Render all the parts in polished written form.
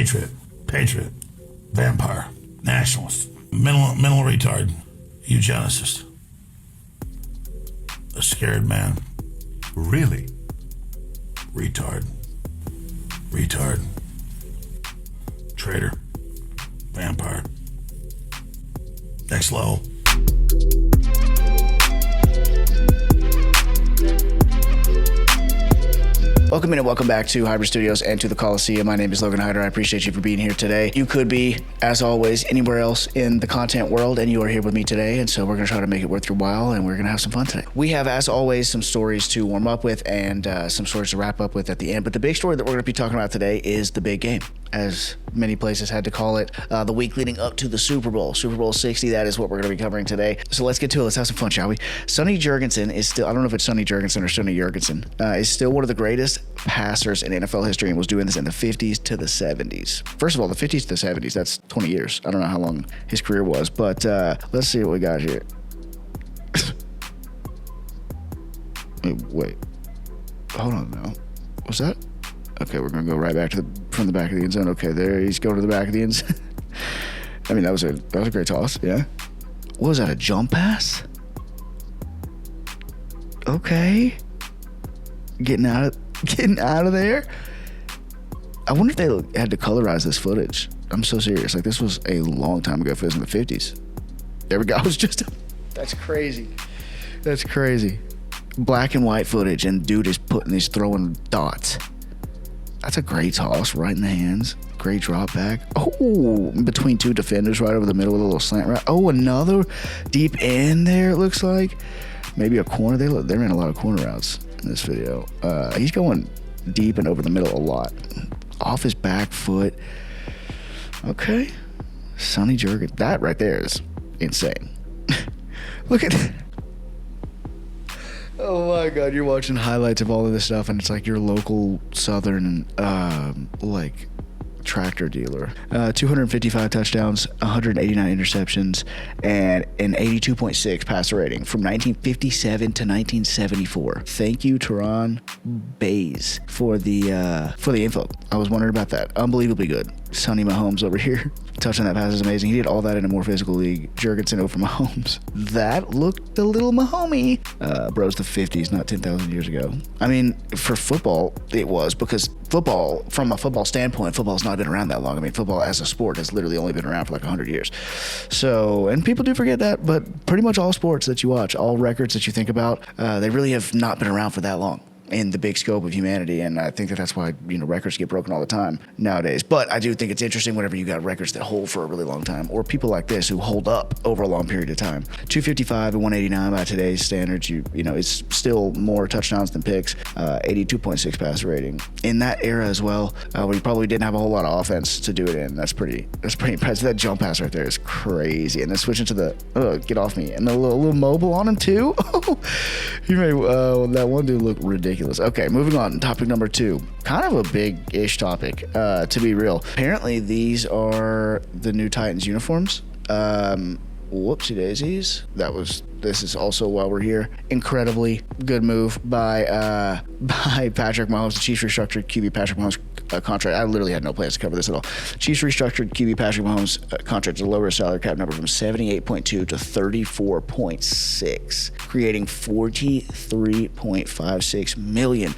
Patriot, vampire, nationalist, mental retard, eugenicist, a scared man. Really? Retard, traitor, vampire, next level. Welcome in and welcome back to Hybrid Studios and to the Coliseum. My name is Logan Hyder. I appreciate you for being here today. You could be, as always, anywhere else in the content world, and you are here with me today, and so we're going to try to make it worth your while, and we're going to have some fun today. We have, as always, some stories to warm up with and some stories to wrap up with at the end, but the big story that we're going to be talking about today is the big game, as many places had to call it, the week leading up to the Super Bowl. Super Bowl 60, that is what we're going to be covering today. So let's get to it. Let's have some fun, shall we? Sonny Jurgensen is still, I don't know if it's Sonny Jurgensen or Sonny Jurgensen, is still one of the greatest passers in NFL history and was doing this in the 50s to the 70s. First of all, the 50s to the 70s, that's 20 years. I don't know how long his career was, but let's see what we got here. Wait. Hold on now. What's that? Okay, we're going to go right back to from the back of the end zone. Okay, there he's going to the back of the end zone. I mean, that was a great toss, yeah. What was that, a jump pass? Okay. Getting out of there. I wonder if they had to colorize this footage. I'm so serious. Like, this was a long time ago if it was in the 50s. There we go. That's crazy. That's crazy. Black and white footage, and dude is throwing dots. That's a great toss right in the hands. Great drop back. Oh, between two defenders right over the middle with a little slant route. Oh, another deep end there, it looks like. Maybe a corner. They ran a lot of corner routes in this video. He's going deep and over the middle a lot. Off his back foot. Okay. Sonny Jurgensen. That right there is insane. Look at that. Oh my God, you're watching highlights of all of this stuff, and it's like your local southern, like, tractor dealer. 255 touchdowns, 189 interceptions, and an 82.6 passer rating from 1957 to 1974. Thank you, Teron Bays, for the info. I was wondering about that. Unbelievably good. Sonny Mahomes over here. Touching that pass is amazing. He did all that in a more physical league. Jurgensen over Mahomes. That looked a little Mahomey. Bro's the 50s, not 10,000 years ago. I mean, for football, it was, because football, from a football standpoint, football's not been around that long. I mean, football as a sport has literally only been around for like 100 years. So, and people do forget that, but pretty much all sports that you watch, all records that you think about, they really have not been around for that long in the big scope of humanity, and I think that's why, records get broken all the time nowadays. But I do think it's interesting whenever you got records that hold for a really long time, or people like this who hold up over a long period of time. 255 and 189 by today's standards, it's still more touchdowns than picks. 82.6 passer rating in that era as well, where you probably didn't have a whole lot of offense to do it in. That's pretty impressive. That jump pass right there is crazy. And then switching to the get off me, and a little mobile on him too. He made that one dude look ridiculous. Okay, moving on. Topic number 2. Kind of a big-ish topic, to be real. Apparently, these are the new Titans uniforms. Whoopsie daisies. This is also while we're here. Incredibly good move by Patrick Mahomes. The Chiefs restructured QB Patrick Mahomes contract. I literally had no plans to cover this at all. Chiefs restructured QB Patrick Mahomes contract to lower his salary cap number from 78.2 to 34.6, creating $43.56 million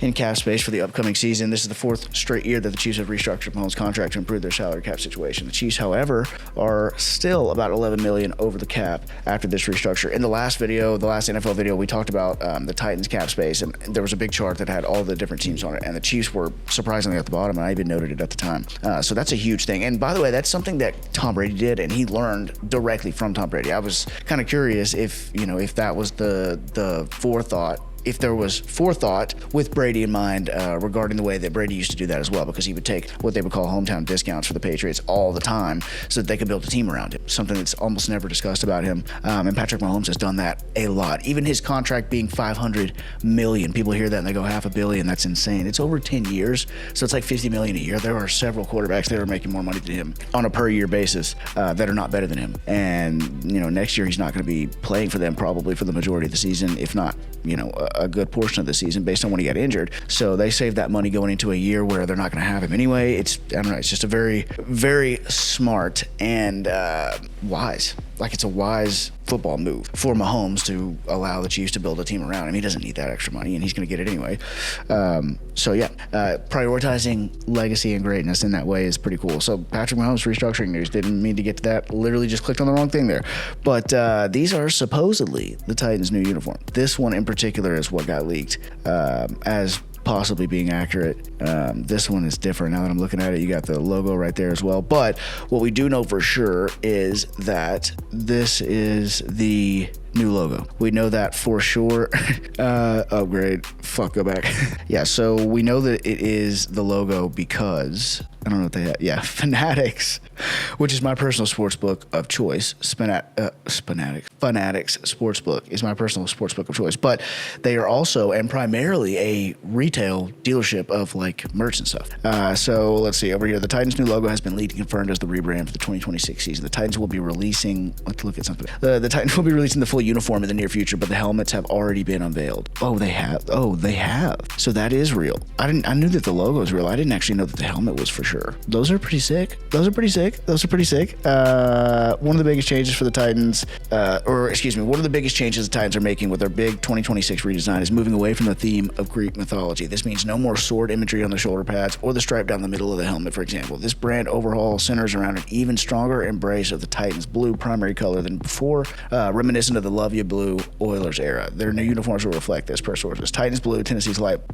in cap space for the upcoming season. This is the 4th straight year that the Chiefs have restructured Mahomes' contract to improve their salary cap situation. The Chiefs, however, are still about $11 million over the cap after this restructure. In the last NFL video, we talked about the Titans cap space, and there was a big chart that had all the different teams on it, and the Chiefs were surprisingly at the bottom, and I even noted it at the time. So that's a huge thing. And by the way, that's something that Tom Brady did, and he learned directly from Tom Brady. I was kind of curious if that was the forethought if there was forethought with Brady in mind regarding the way that Brady used to do that as well, because he would take what they would call hometown discounts for the Patriots all the time so that they could build a team around him, something that's almost never discussed about him. And Patrick Mahomes has done that a lot. Even his contract being $500 million, people hear that and they go $500 million. That's insane. It's over 10 years, so it's like $50 million a year. There are several quarterbacks that are making more money than him on a per year basis that are not better than him. And next year he's not going to be playing for them probably for the majority of the season, if not a good portion of the season based on when he got injured. So they saved that money going into a year where they're not going to have him anyway. I don't know. It's just a very, very smart and wise. Like, it's a wise football move for Mahomes to allow the Chiefs to build a team around him. He doesn't need that extra money, and he's going to get it anyway. Prioritizing legacy and greatness in that way is pretty cool. So Patrick Mahomes restructuring news. Didn't mean to get to that. Literally just clicked on the wrong thing there. But these are supposedly the Titans' new uniform. This one in particular is what got leaked as possibly being accurate. This one is different. Now that I'm looking at it, you got the logo right there as well. But what we do know for sure is that this is the new logo. We know that for sure. Upgrade. Fuck, go back. Yeah, so we know that it is the logo because I don't know what they have. Yeah, Fanatics, which is my personal sports book of choice. Fanatics Sportsbook is my personal sports book of choice. But they are also and primarily a retail dealership of like merch and stuff. So let's see over here. The Titans' new logo has been leaked and confirmed as the rebrand for the 2026 season. The Titans will be releasing. Let's look at something. The Titans will be releasing the full uniform in the near future, but the helmets have already been unveiled. Oh, they have. So that is real. I knew that the logo is real. I didn't actually know that the helmet was for sure. Those are pretty sick. One of the biggest changes for the Titans, one of the biggest changes the Titans are making with their big 2026 redesign is moving away from the theme of Greek mythology. This means no more sword imagery on the shoulder pads or the stripe down the middle of the helmet, for example. This brand overhaul centers around an even stronger embrace of the Titans' blue primary color than before, reminiscent of the Love You Blue Oilers era. Their new uniforms will reflect this, per sources. Titans blue, Tennessee's light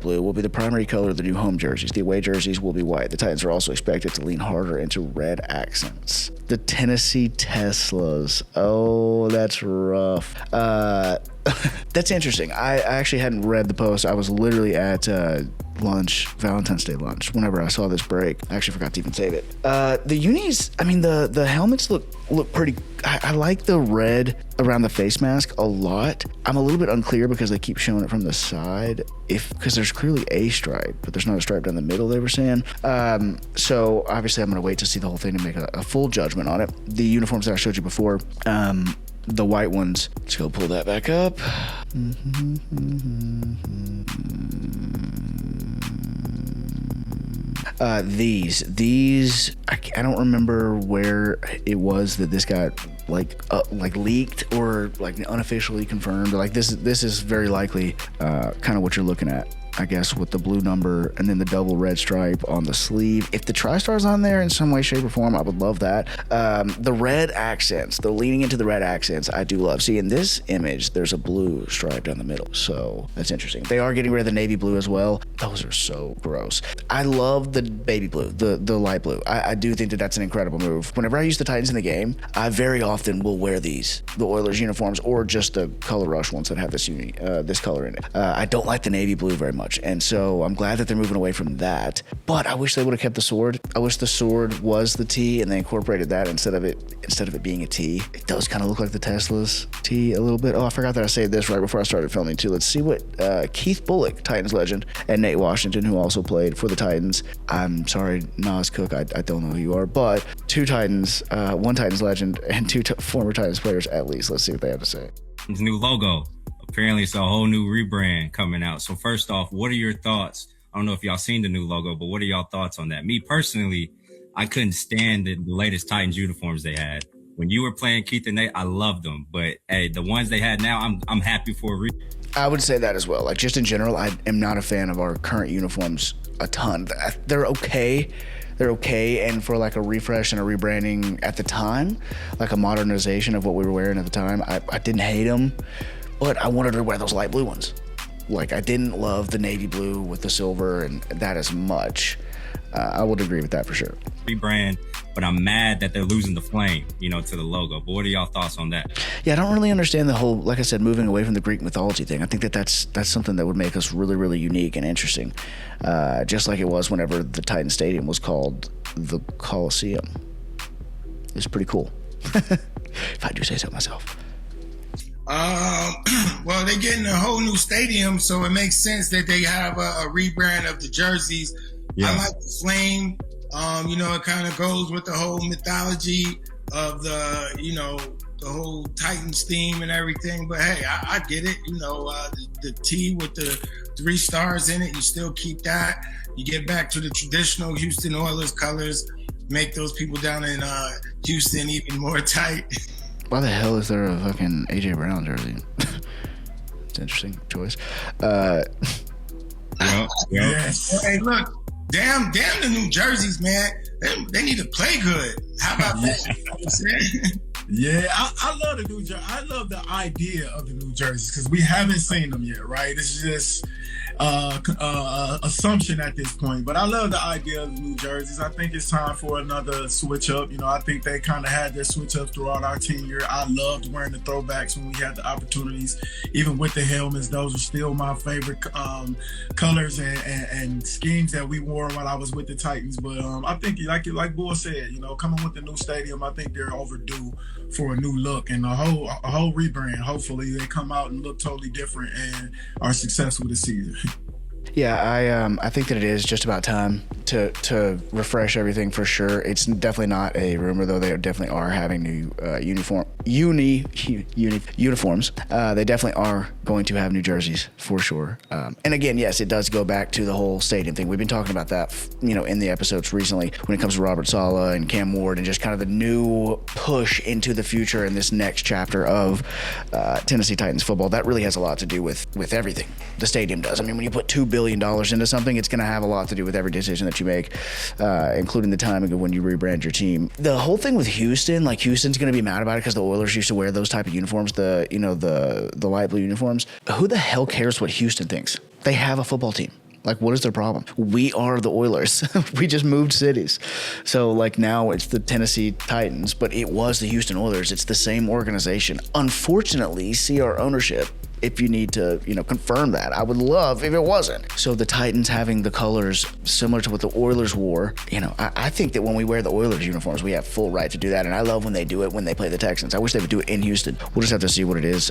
blue will be the primary color of the new home jerseys. The away jerseys will be white. The Titans are also expected to lean harder into red accents. The Tennessee Teslas. Oh, that's rough. That's interesting. I actually hadn't read the post. I was literally at Valentine's Day lunch, whenever I saw this break. I actually forgot to even save it. The unis, the helmets look pretty. I like the red around the face mask a lot. I'm a little bit unclear because they keep showing it from the side. Because there's clearly a stripe, but there's not a stripe down the middle, they were saying. So obviously I'm going to wait to see the whole thing to make a full judgment on it. The uniforms that I showed you before, the white ones, let's go pull that back up. These I don't remember where it was that this got like leaked or like unofficially confirmed. Like this is very likely kind of what you're looking at, I guess, with the blue number and then the double red stripe on the sleeve. If the TriStar's on there in some way, shape, or form, I would love that. The red accents, the leaning into the red accents, I do love. See, in this image, there's a blue stripe down the middle, so that's interesting. They are getting rid of the navy blue as well. Those are so gross. I love the baby blue, the light blue. I do think that that's an incredible move. Whenever I use the Titans in the game, I very often will wear the Oilers uniforms or just the Color Rush ones that have this color in it. I don't like the navy blue very much, and so I'm glad that they're moving away from that. But I wish they would have kept the sword. I wish the sword was the T and they incorporated that instead of it being a T. It does kind of look like the Tesla's T a little bit. Oh, I forgot that I saved this right before I started filming too. Let's see what Keith Bullock, Titans legend, and Nate Washington, who also played for the Titans. I'm sorry, Nas Cook, I don't know who you are, but two Titans, one Titans legend and two former Titans players at least. Let's see what they have to say. His new logo. Apparently it's a whole new rebrand coming out. So first off, what are your thoughts? I don't know if y'all seen the new logo, but what are y'all thoughts on that? Me personally, I couldn't stand the latest Titans uniforms they had. When you were playing Keith and Nate, I loved them. But hey, the ones they had now, I'm happy for. I would say that as well. Like, just in general, I am not a fan of our current uniforms a ton. They're okay. And for like a refresh and a rebranding at the time, like a modernization of what we were wearing at the time, I didn't hate them, but I wanted to wear those light blue ones. Like, I didn't love the navy blue with the silver and that as much. I would agree with that for sure. Rebrand, but I'm mad that they're losing the flame, to the logo. But what are y'all thoughts on that? Yeah, I don't really understand the whole, like I said, moving away from the Greek mythology thing. I think that's something that would make us really, really unique and interesting. Just like it was whenever the Titan Stadium was called the Coliseum. It's pretty cool. If I do say so myself. Well, they're getting a whole new stadium, so it makes sense that they have a rebrand of the jerseys. Yeah. I like the flame. It kind of goes with the whole mythology of the the whole Titans theme and everything. But hey, I get it. You know, the T with the 3 stars in it, you still keep that. You get back to the traditional Houston Oilers colors, make those people down in Houston even more tight. Why the hell is there a fucking AJ Brown jersey? It's an interesting choice. Yes. Hey, look, damn the New Jerseys, man. They need to play good. How about that? You know what I'm saying? Yeah, I love the New Jersey. I love the idea of the New Jerseys because we haven't seen them yet, right? It's just assumption at this point. But I love the idea of the New Jerseys. I think it's time for another switch up. You know, I think they kind of had their switch up throughout our tenure. I loved wearing the throwbacks when we had the opportunities, even with the helmets. Those are still my favorite colors and schemes that we wore when I was with the Titans. But I think, like Bull said, you know, coming with the new stadium, I think they're overdue for a new look and a whole rebrand. Hopefully they come out and look totally different and are successful this season. Yeah, I think that it is just about time to refresh everything for sure. It's definitely not a rumor, though. They definitely are having new uniforms. They definitely are going to have new jerseys for sure. And again, yes, it does go back to the whole stadium thing. We've been talking about that, you know, in the episodes recently when it comes to Robert Saleh and Cam Ward and just kind of the new push into the future in this next chapter of Tennessee Titans football. That really has a lot to do with everything. The stadium does. I mean, when you put $2 billion into something, it's going to have a lot to do with every decision that you make, including the timing of when you rebrand your team. The whole thing with Houston, like Houston's going to be mad about it because the Oilers used to wear those type of uniforms, the light blue uniforms. Who the hell cares what Houston thinks? They have a football team. Like, what is their problem? We are the Oilers. We just moved cities. So, like, now it's the Tennessee Titans, but it was the Houston Oilers. It's the same organization. Unfortunately, see our ownership. If you need to, you know, confirm that. I would love if it wasn't. So the Titans having the colors similar to what the Oilers wore, you know, I think that when we wear the Oilers uniforms, we have full right to do that. And I love when they do it when they play the Texans. I wish they would do it in Houston. We'll just have to see what it is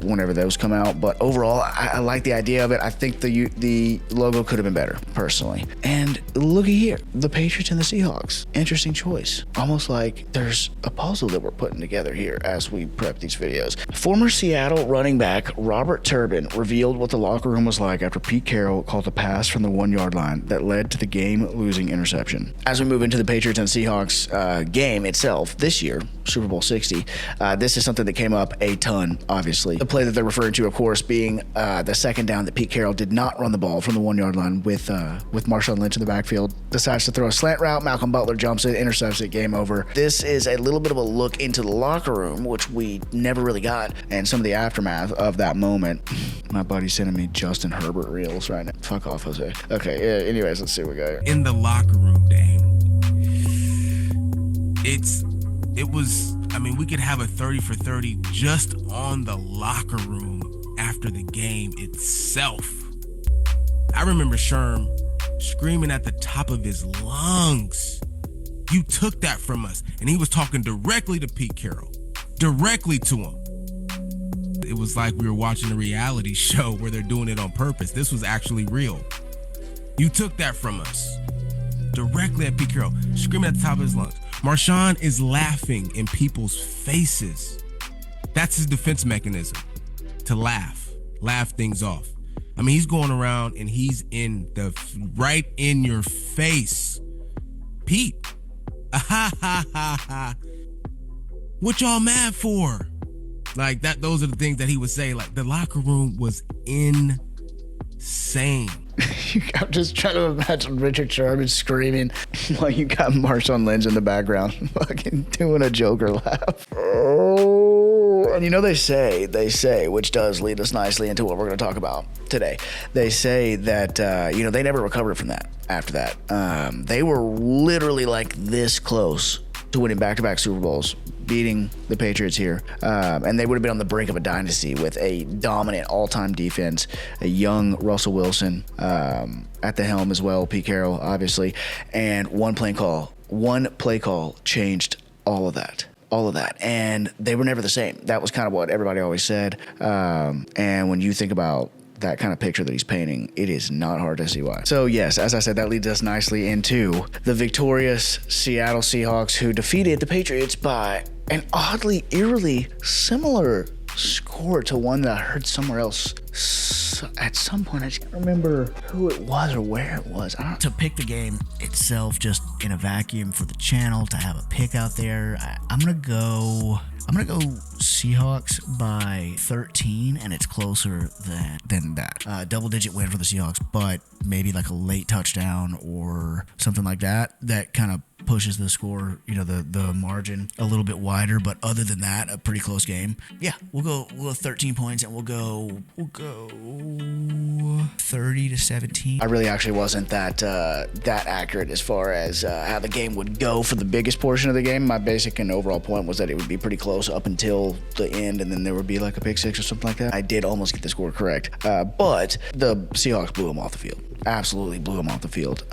whenever those come out. But overall, I like the idea of it. I think the logo could have been better, personally. And looky here, the Patriots and the Seahawks. Interesting choice. Almost like there's a puzzle that we're putting together here as we prep these videos. Former Seattle running back Robert Turbin revealed what the locker room was like after Pete Carroll called a pass from the 1-yard line that led to the game-losing interception. As we move into the Patriots and Seahawks game itself this year, Super Bowl 60, this is something that came up a ton, obviously. The play that they're referring to, of course, being the second down that Pete Carroll did not run the ball from the 1-yard line with Marshawn Lynch in the backfield. Decides to throw a slant route. Malcolm Butler jumps it, intercepts it, game over. This is a little bit of a look into the locker room, which we never really got, and some of the aftermath of that moment. My buddy's sending me Justin Herbert reels right now. Fuck off, Jose. Okay, yeah, anyways, let's see what we got. In the locker room, Dame. We could have a 30 for 30 just on the locker room after the game itself. I remember Sherm screaming at the top of his lungs. You took that from us. And he was talking directly to Pete Carroll. Directly to him. It was like we were watching a reality show where they're doing it on purpose. This was actually real. You took that from us. Directly at Pete Carroll, screaming at the top of his lungs. Marshawn is laughing in people's faces. That's his defense mechanism, to laugh things off. I mean, he's going around and he's right in your face. Pete, what y'all mad for? Like that, those are the things that he would say. Like the locker room was insane. I'm just trying to imagine Richard Sherman screaming while you got Marshawn Lynch in the background, fucking doing a Joker laugh. Oh, and you know they say, which does lead us nicely into what we're going to talk about today. They say that they never recovered from that. After that, they were literally like this close to winning back-to-back Super Bowls, beating the Patriots here. And they would have been on the brink of a dynasty with a dominant all-time defense, a young Russell Wilson at the helm as well, Pete Carroll, obviously. And one play call changed all of that. And they were never the same. That was kind of what everybody always said. And when you think about that kind of picture that he's painting, it is not hard to see why. So yes, as I said, that leads us nicely into the victorious Seattle Seahawks, who defeated the Patriots by an oddly, eerily similar score to one that I heard somewhere else at some point. I just can't remember who it was or where it was. To pick the game itself just in a vacuum for the channel, to have a pick out there, I'm gonna go Seahawks by 13, and it's closer than that. Double-digit win for the Seahawks, but maybe like a late touchdown or something like that kind of pushes the score, the margin a little bit wider. But other than that, a pretty close game. Yeah, we'll go 13 points, and we'll go 30-17. I really actually wasn't that accurate as far as how the game would go for the biggest portion of the game. My basic and overall point was that it would be pretty close up until the end, and then there would be like a pick six or something like that. I did almost get the score correct, but the Seahawks blew them off the field. Absolutely blew them off the field.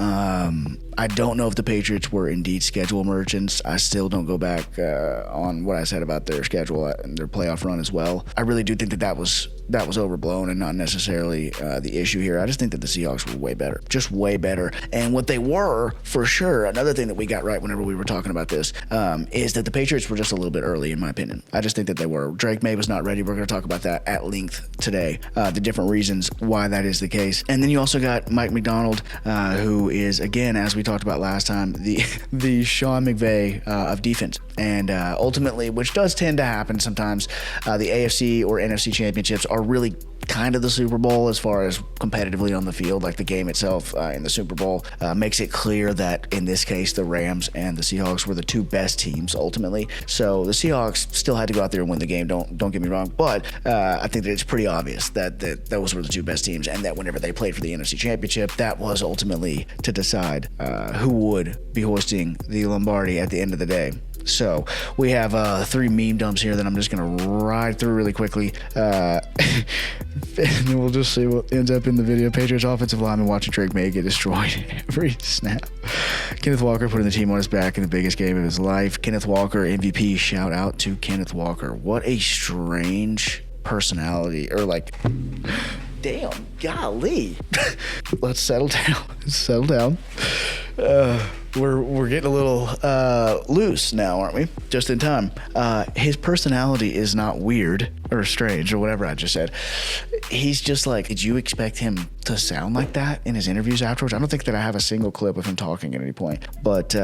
I don't know if the Patriots were indeed schedule merchants. I still don't go back on what I said about their schedule and their playoff run as well. I really do think that was overblown and not necessarily the issue here. I just think that the Seahawks were way better, just way better. And what they were, for sure, another thing that we got right whenever we were talking about this, is that the Patriots were just a little bit early, in my opinion. I just think that they were. Drake May was not ready. We're going to talk about that at length today, the different reasons why that is the case. And then you also got Mike Macdonald, who is, again, as we talked about last time, the Sean McVay of defense. And ultimately, which does tend to happen sometimes, the AFC or NFC championships are really kind of the Super Bowl as far as competitively on the field. Like the game itself in the Super Bowl makes it clear that in this case the Rams and the Seahawks were the two best teams ultimately. So the Seahawks still had to go out there and win the game, don't get me wrong, but I think that it's pretty obvious that those were the two best teams, and that whenever they played for the NFC championship, that was ultimately to decide who would be hoisting the Lombardi at the end of the day. So we have three meme dumps here that I'm just going to ride through really quickly. And we'll just see what ends up in the video. Patriots offensive lineman watching Drake May get destroyed every snap. Kenneth Walker putting the team on his back in the biggest game of his life. Kenneth Walker, MVP. Shout out to Kenneth Walker. What a strange personality. Or like... Damn, golly. Let's settle down. We're getting a little loose now, aren't we? Just in time. His personality is not weird or strange or whatever I just said. He's just like, did you expect him to sound like that in his interviews afterwards? I don't think that I have a single clip of him talking at any point, but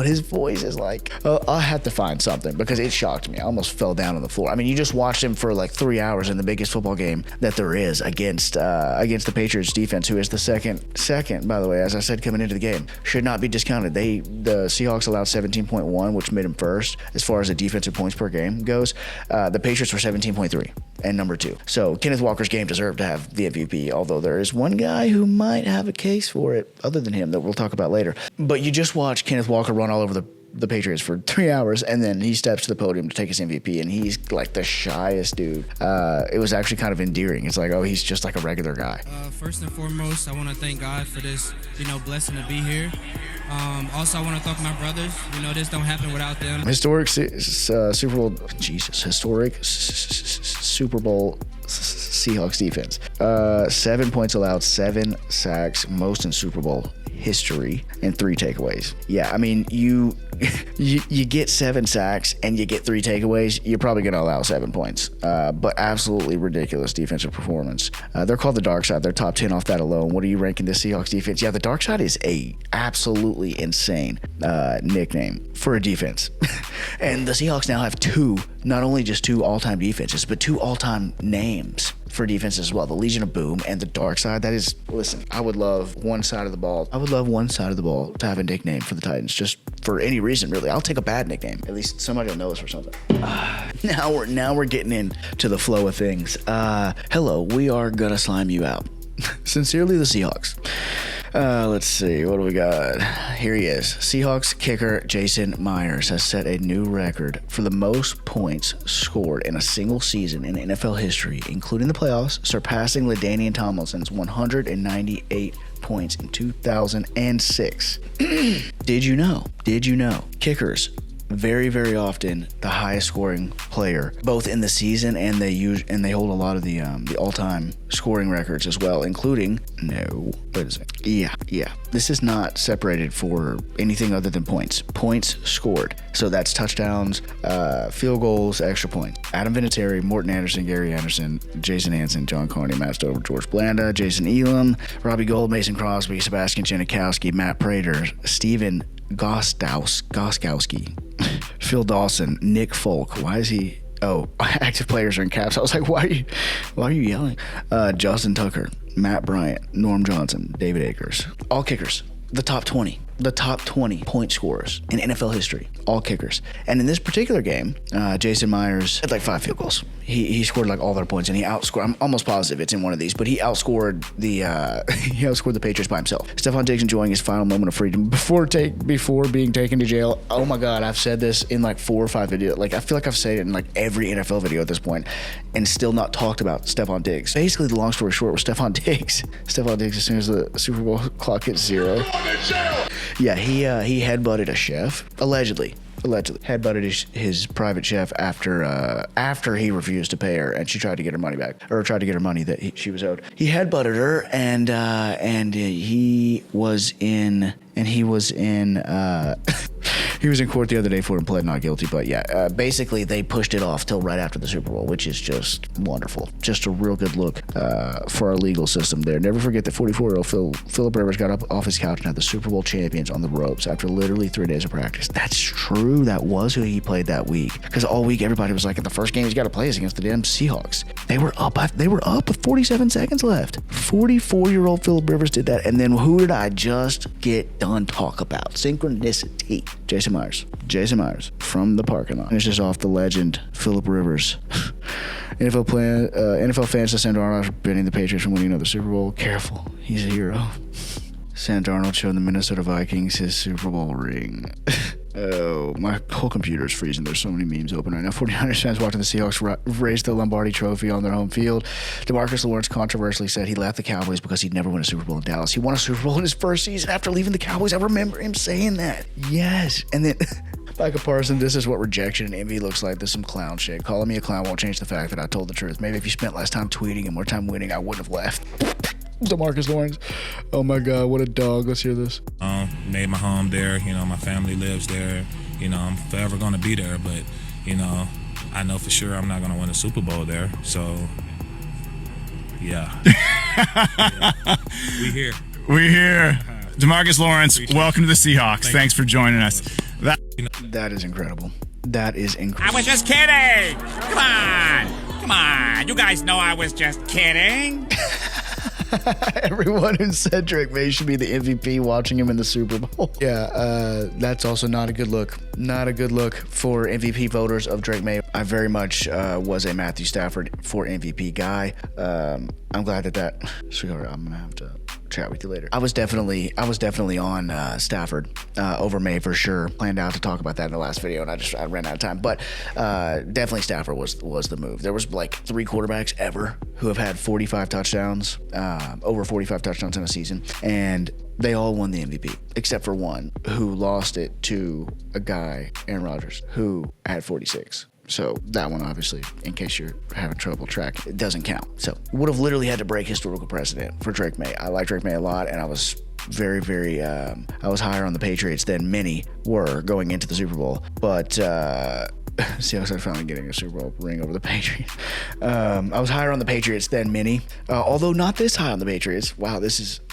his voice is like, I had to find something because it shocked me. I almost fell down on the floor. I mean, you just watched him for like 3 hours in the biggest football game that there is against the Patriots defense, who is the second, by the way, as I said, coming into the game. Should not be discounted. The Seahawks allowed 17.1, which made them first as far as the defensive points per game goes. The Patriots were 17.3 and number 2. So Kenneth Walker's game deserved to have the MVP, although there is one guy who might have a case for it other than him that we'll talk about later. But you just watch Kenneth Walker run all over the Patriots for 3 hours, and then he steps to the podium to take his MVP, and he's like the shyest dude. It was actually kind of endearing. It's like, oh, he's just like a regular guy. First and foremost, I want to thank God for this, blessing to be here. Also, I want to thank my brothers. This don't happen without them. Historic Super Bowl Seahawks defense. 7 points allowed, 7 sacks, most in Super Bowl history, and 3 takeaways. Yeah, I mean, you get 7 sacks and you get 3 takeaways, you're probably going to allow 7 points. But absolutely ridiculous defensive performance. They're called the dark side. They're top 10 off that alone. What are you ranking the Seahawks defense? Yeah, the dark side is a absolutely insane nickname for a defense. And the Seahawks now have 2, not only just 2 all-time defenses, but 2 all-time names for defense as well. The Legion of Boom and the Dark Side. That is, listen, I would love one side of the ball to have a nickname for the Titans, just for any reason, really. I'll take a bad nickname. At least somebody will know us for something. Now we're getting into the flow of things. Hello, we are gonna slime you out. Sincerely, the Seahawks. Let's see, what do we got? Here he is. Seahawks kicker Jason Myers has set a new record for the most points scored in a single season in NFL history, including the playoffs, surpassing LaDainian Tomlinson's 198 points in 2006. Did you know? Kickers, very, very often the highest scoring player, both in the season and they hold a lot of the all-time scoring records as well, including No. Wait a second. Yeah. This is not separated for anything other than points. Points scored. So that's touchdowns, field goals, extra points. Adam Vinatieri, Morton Anderson, Gary Anderson, Jason Hansen, John Carney, Matt Stover, George Blanda, Jason Elam, Robbie Gold, Mason Crosby, Sebastian Janikowski, Matt Prater, Steven Goskowski, Phil Dawson, Nick Folk. Why is he... Oh, active players are in caps. I was like, why are you yelling? Justin Tucker, Matt Bryant, Norm Johnson, David Akers. All kickers. The top 20 point scorers in NFL history. All kickers. And in this particular game, Jason Myers had like 5 field goals. He scored like all their points, and he outscored. I'm almost positive it's in one of these, but he outscored the Patriots by himself. Stephon Diggs enjoying his final moment of freedom before being taken to jail. Oh my God, I've said this in like 4 or 5 videos. Like I feel like I've said it in like every NFL video at this point, and still not talked about Stephon Diggs. Basically, the long story short was Stephon Diggs, as soon as the Super Bowl clock hits 0. Yeah, he headbutted a chef, allegedly headbutted his private chef after he refused to pay her, and she tried to get her money back, or tried to get her money that she was owed. He headbutted her, and he was in he was in court the other day for it and pled not guilty. But yeah, basically they pushed it off till right after the Super Bowl, which is just wonderful. Just a real good look for our legal system there. Never forget that 44-year-old Philip Rivers got up off his couch and had the Super Bowl champions on the ropes after literally 3 days of practice. That's true. That was who he played that week. Because all week everybody was like, the first game he's got to play is against the damn Seahawks. They were up with 47 seconds left. 44-year-old Philip Rivers did that. And then who did I just get done talk about? Synchronicity. Jason Myers from the parking lot finishes off the legend Philip Rivers. NFL fans to Sam Darnold after preventing the Patriots from winning another Super Bowl. Careful, he's a hero. Sam Darnold showed the Minnesota Vikings his Super Bowl ring. Oh, my whole computer is freezing. There's so many memes open right now. 49ers fans watching the Seahawks raise the Lombardi Trophy on their home field. DeMarcus Lawrence controversially said he left the Cowboys because he'd never win a Super Bowl in Dallas. He won a Super Bowl in his first season after leaving the Cowboys. I remember him saying that. Yes. And then, by comparison, this is what rejection and envy looks like. There's some clown shit. Calling me a clown won't change the fact that I told the truth. Maybe if you spent less time tweeting and more time winning, I wouldn't have left. DeMarcus Lawrence. Oh my God, what a dog. Let's hear this. Made my home there. My family lives there. I'm forever going to be there. But, I know for sure I'm not going to win a Super Bowl there. So, yeah. We here. We here. DeMarcus Lawrence, welcome to the Seahawks. Thanks for joining us. That is incredible. That is incredible. I was just kidding. Come on. You guys know I was just kidding. Everyone who said Drake May should be the MVP watching him in the Super Bowl. Yeah, that's also not a good look. Not a good look for MVP voters of Drake May. I very much was a Matthew Stafford for MVP guy. I'm glad that. So I'm gonna have to chat with you later. I was definitely on Stafford over May for sure. Planned out to talk about that in the last video, and I ran out of time. But definitely Stafford was the move. There was like 3 quarterbacks ever who have had 45 touchdowns, over 45 touchdowns in a season, and they all won the MVP except for one who lost it to a guy, Aaron Rodgers, who had 46. So that one, obviously, in case you're having trouble tracking, it doesn't count. So would have literally had to break historical precedent for Drake May. I like Drake May a lot, and I was very, very, I was higher on the Patriots than many were going into the Super Bowl. But Seahawks are finally getting a Super Bowl ring over the Patriots. I was higher on the Patriots than many, although not this high on the Patriots. Wow,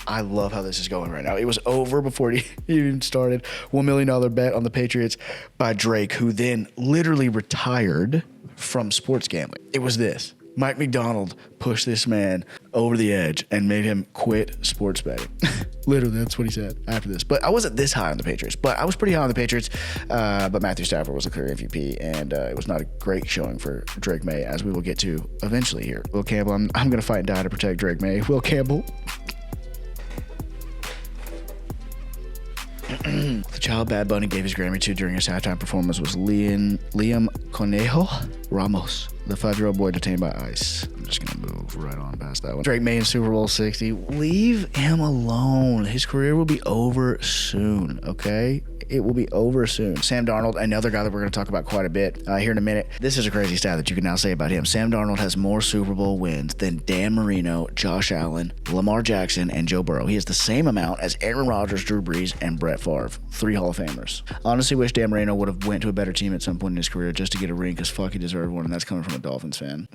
I love how this is going right now. It was over before it even started. $1 million bet on the Patriots by Drake, who then literally retired from sports gambling. It was this. Mike Macdonald pushed this man over the edge and made him quit sports betting. Literally, that's what he said after this. But I wasn't this high on the Patriots, but I was pretty high on the Patriots. But Matthew Stafford was a clear MVP, and it was not a great showing for Drake May, as we will get to eventually here. Will Campbell, I'm going to fight and die to protect Drake May. Will Campbell. The child Bad Bunny gave his Grammy to during his halftime performance was Liam Conejo Ramos, the 5-year-old boy detained by ICE. I'm just going to move move right on past that one. Drake May in Super Bowl 60. Leave him alone. His career will be over soon, okay? It will be over soon. Sam Darnold, another guy that we're going to talk about quite a bit here in a minute. This is a crazy stat that you can now say about him. Sam Darnold has more Super Bowl wins than Dan Marino, Josh Allen, Lamar Jackson, and Joe Burrow. He has the same amount as Aaron Rodgers, Drew Brees, and Brett Favre. 3 Hall of Famers. Honestly wish Dan Marino would have went to a better team at some point in his career just to get a ring, because fuck, he deserved one, and that's coming from a Dolphins fan.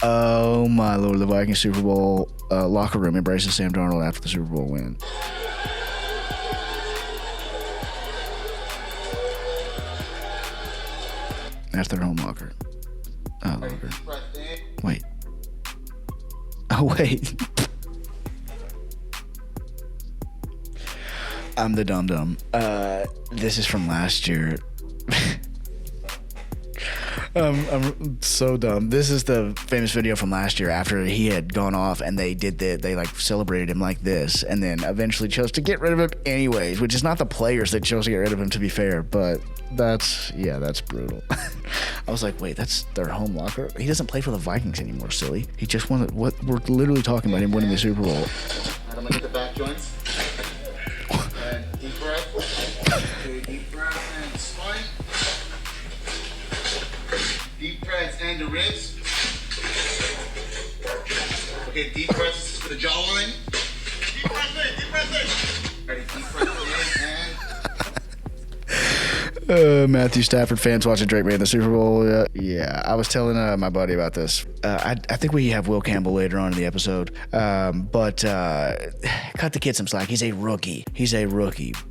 Oh my lord, the Vikings Super Bowl locker room embraces Sam Darnold after the Super Bowl win. That's their home locker. Oh, locker. Wait. Oh, wait. I'm the dum-dum. This is from last year. I'm so dumb. This is the famous video from last year after he had gone off, and they like celebrated him like this, and then eventually chose to get rid of him anyways, which is not the players that chose to get rid of him, to be fair, but that's brutal. I was like, wait, that's their home locker? He doesn't play for the Vikings anymore, silly. He just won what we're literally talking about him winning the Super Bowl. I'm gonna get the back joints. And deep breath. Okay, deep breath and spine. Deep breaths and the ribs. Okay, deep breaths for the jawline. Deep breath in, deep breath in. Ready, deep breath in and... Matthew Stafford fans watching Drake May in the Super Bowl. Yeah, I was telling my buddy about this. I think we have Will Campbell later on in the episode. But cut the kid some slack. He's a rookie.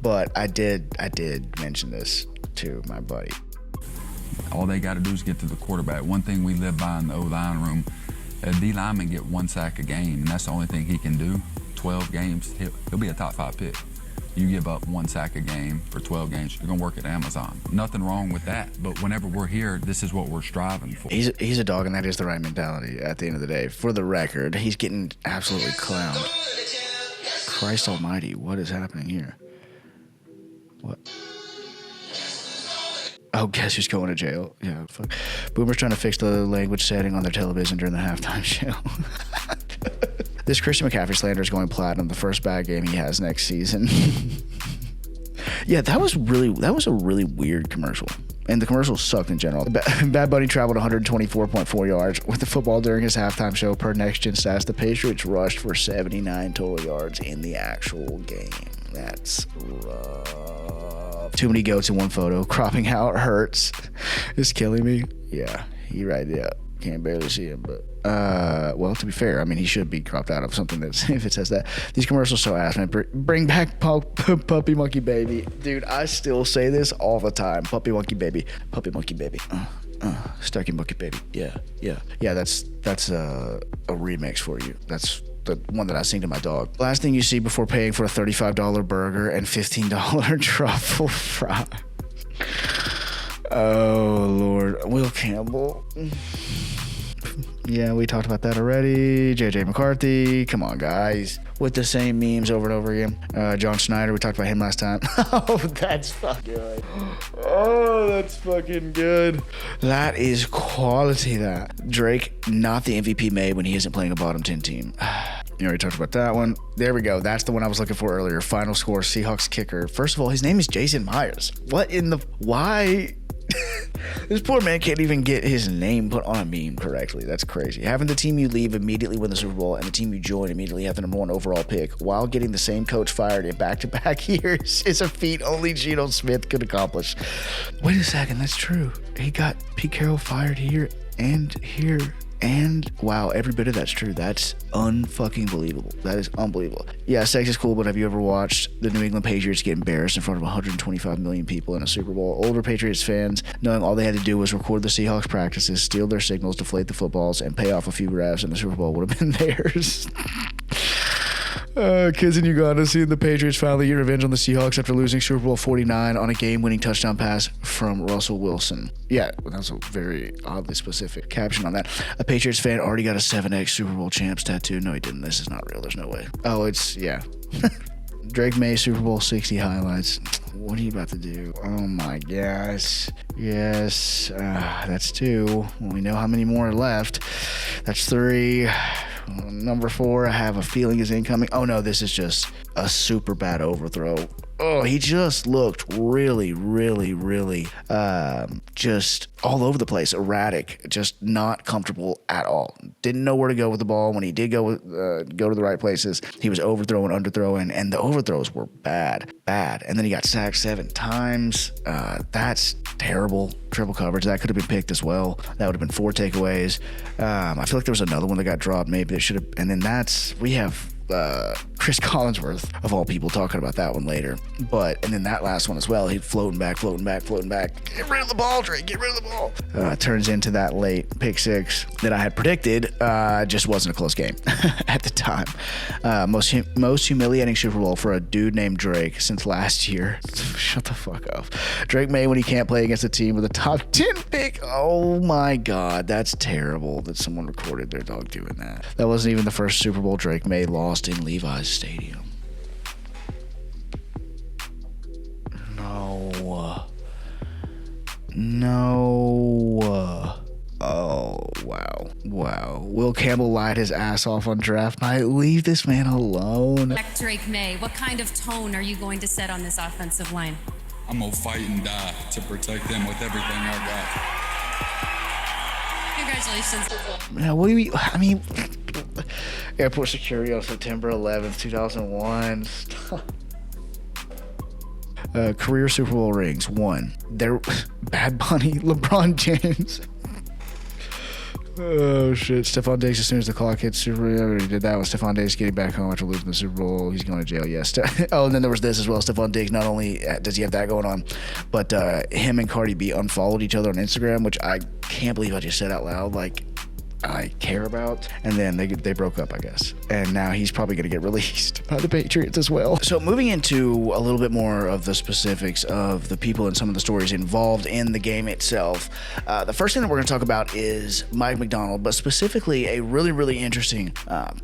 But I did mention this to my buddy. All they got to do is get to the quarterback. One thing we live by in the O-line room, a D lineman get 1 sack a game, and that's the only thing he can do. 12 games, he'll be a top 5 pick. You give up 1 sack a game for 12 games, you're gonna work at Amazon. Nothing wrong with that, but whenever we're here, this is what we're striving for. He's a dog, and that is the right mentality at the end of the day. For the record, he's getting absolutely clowned. Christ almighty, what is happening here? What? Oh, guess who's going to jail? Yeah, fuck. Boomer's trying to fix the language setting on their television during the halftime show. This Christian McCaffrey slander is going platinum, the first bad game he has next season. Yeah, that was a really weird commercial. And the commercial sucked in general. Bad Bunny traveled 124.4 yards with the football during his halftime show per Next Gen Stats. The Patriots rushed for 79 total yards in the actual game. That's rough. Too many goats in one photo. Cropping out hurts. It's killing me. Yeah, he right there. Can't barely see him, but well, to be fair, I mean, he should be cropped out of something that's if it says that. These commercials so ass, man. Bring back Puppy Monkey Baby, dude. I still say this all the time. Puppy Monkey Baby, Puppy Monkey Baby. Starkey Monkey Baby. Yeah. That's a remix for you. That's the one that I sing to my dog. Last thing you see before paying for a $35 burger and $15 truffle fry. Oh Lord, Will Campbell. Yeah, we talked about that already. JJ McCarthy, come on guys, with the same memes over and over again. John Schneider, we talked about him last time. Oh, that's fucking good. Oh, that's fucking good. That is quality. That Drake, not the MVP made when he isn't playing a bottom 10 team. You already talked about that one. There we go. That's the one I was looking for earlier. Final score, Seahawks kicker. First of all, his name is Jason Myers. What in the... Why? This poor man can't even get his name put on a meme correctly. That's crazy. Having the team you leave immediately win the Super Bowl and the team you join immediately have the number 1 overall pick while getting the same coach fired in back-to-back years is a feat only Geno Smith could accomplish. Wait a second. That's true. He got Pete Carroll fired here and here. And wow, every bit of that's true. That's unfucking believable. That is unbelievable. Yeah, sex is cool, but have you ever watched the New England Patriots get embarrassed in front of 125 million people in a Super Bowl? Older Patriots fans, knowing all they had to do was record the Seahawks practices, steal their signals, deflate the footballs, and pay off a few refs, and the Super Bowl would have been theirs. Kids in Uganda seeing the Patriots finally get revenge on the Seahawks after losing Super Bowl 49 on a game-winning touchdown pass from Russell Wilson. Yeah, that's a very oddly specific caption on that. A Patriots fan already got a 7X Super Bowl champs tattoo. No, he didn't. This is not real. There's no way. Oh, it's, yeah. Drake May Super Bowl 60 highlights. What are you about to do? Oh my gosh. Yes. That's 2. Well, we know how many more are left. That's 3. Number 4, I have a feeling is incoming. Oh no, this is just a super bad overthrow. Oh, he just looked really, really, really just all over the place, erratic, just not comfortable at all. Didn't know where to go with the ball. When he did go to the right places, he was overthrowing, underthrowing, and the overthrows were bad. And then he got sacked 7 times. That's terrible. Triple coverage. That could have been picked as well. That would have been 4 takeaways. I feel like there was another one that got dropped. Maybe it should have. And then we have Chris Collinsworth, of all people, talking about that one later. And then that last one as well, he floating back. Get rid of the ball, Drake. Get rid of the ball. Turns into that late pick 6 that I had predicted. Just wasn't a close game at the time. Most humiliating Super Bowl for a dude named Drake since last year. Shut the fuck up. Drake May when he can't play against a team with a top 10 pick. Oh my God, that's terrible that someone recorded their dog doing that. That wasn't even the first Super Bowl Drake May lost in Levi's Stadium. No. Oh, wow. Will Campbell lied his ass off on draft night. Leave this man alone. Drake May, what kind of tone are you going to set on this offensive line? I'm going to fight and die to protect them with everything I got. Congratulations. Now, what do we, I mean, airport security on September 11th, 2001. Career Super Bowl rings, 1. Bad Bunny, LeBron James. Oh shit! Stephon Diggs, as soon as the clock hits Super Bowl, already did that one. Stephon Diggs getting back home after losing the Super Bowl. He's going to jail. Yes. Oh, and then there was this as well. Stephon Diggs, not only does he have that going on, but him and Cardi B unfollowed each other on Instagram, which I can't believe I just said out loud. Like, I care about. And then they broke up, I guess. And now he's probably going to get released by the Patriots as well. So moving into a little bit more of the specifics of the people and some of the stories involved in the game itself. The first thing that we're going to talk about is Mike Macdonald, but specifically a really, really interesting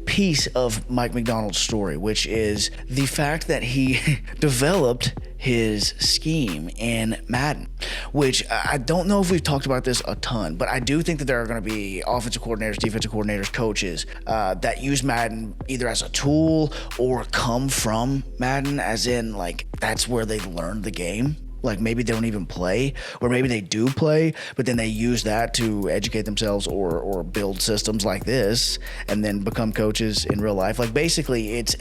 piece of Mike Macdonald's story, which is the fact that he developed his scheme in Madden, which I don't know if we've talked about this a ton, but I do think that there are going to be offensive coordinators, defensive coordinators, coaches that use Madden either as a tool or come from Madden, as in like that's where they learned the game. Like maybe they don't even play, or maybe they do play, but then they use that to educate themselves or build systems like this and then become coaches in real life. Like basically it's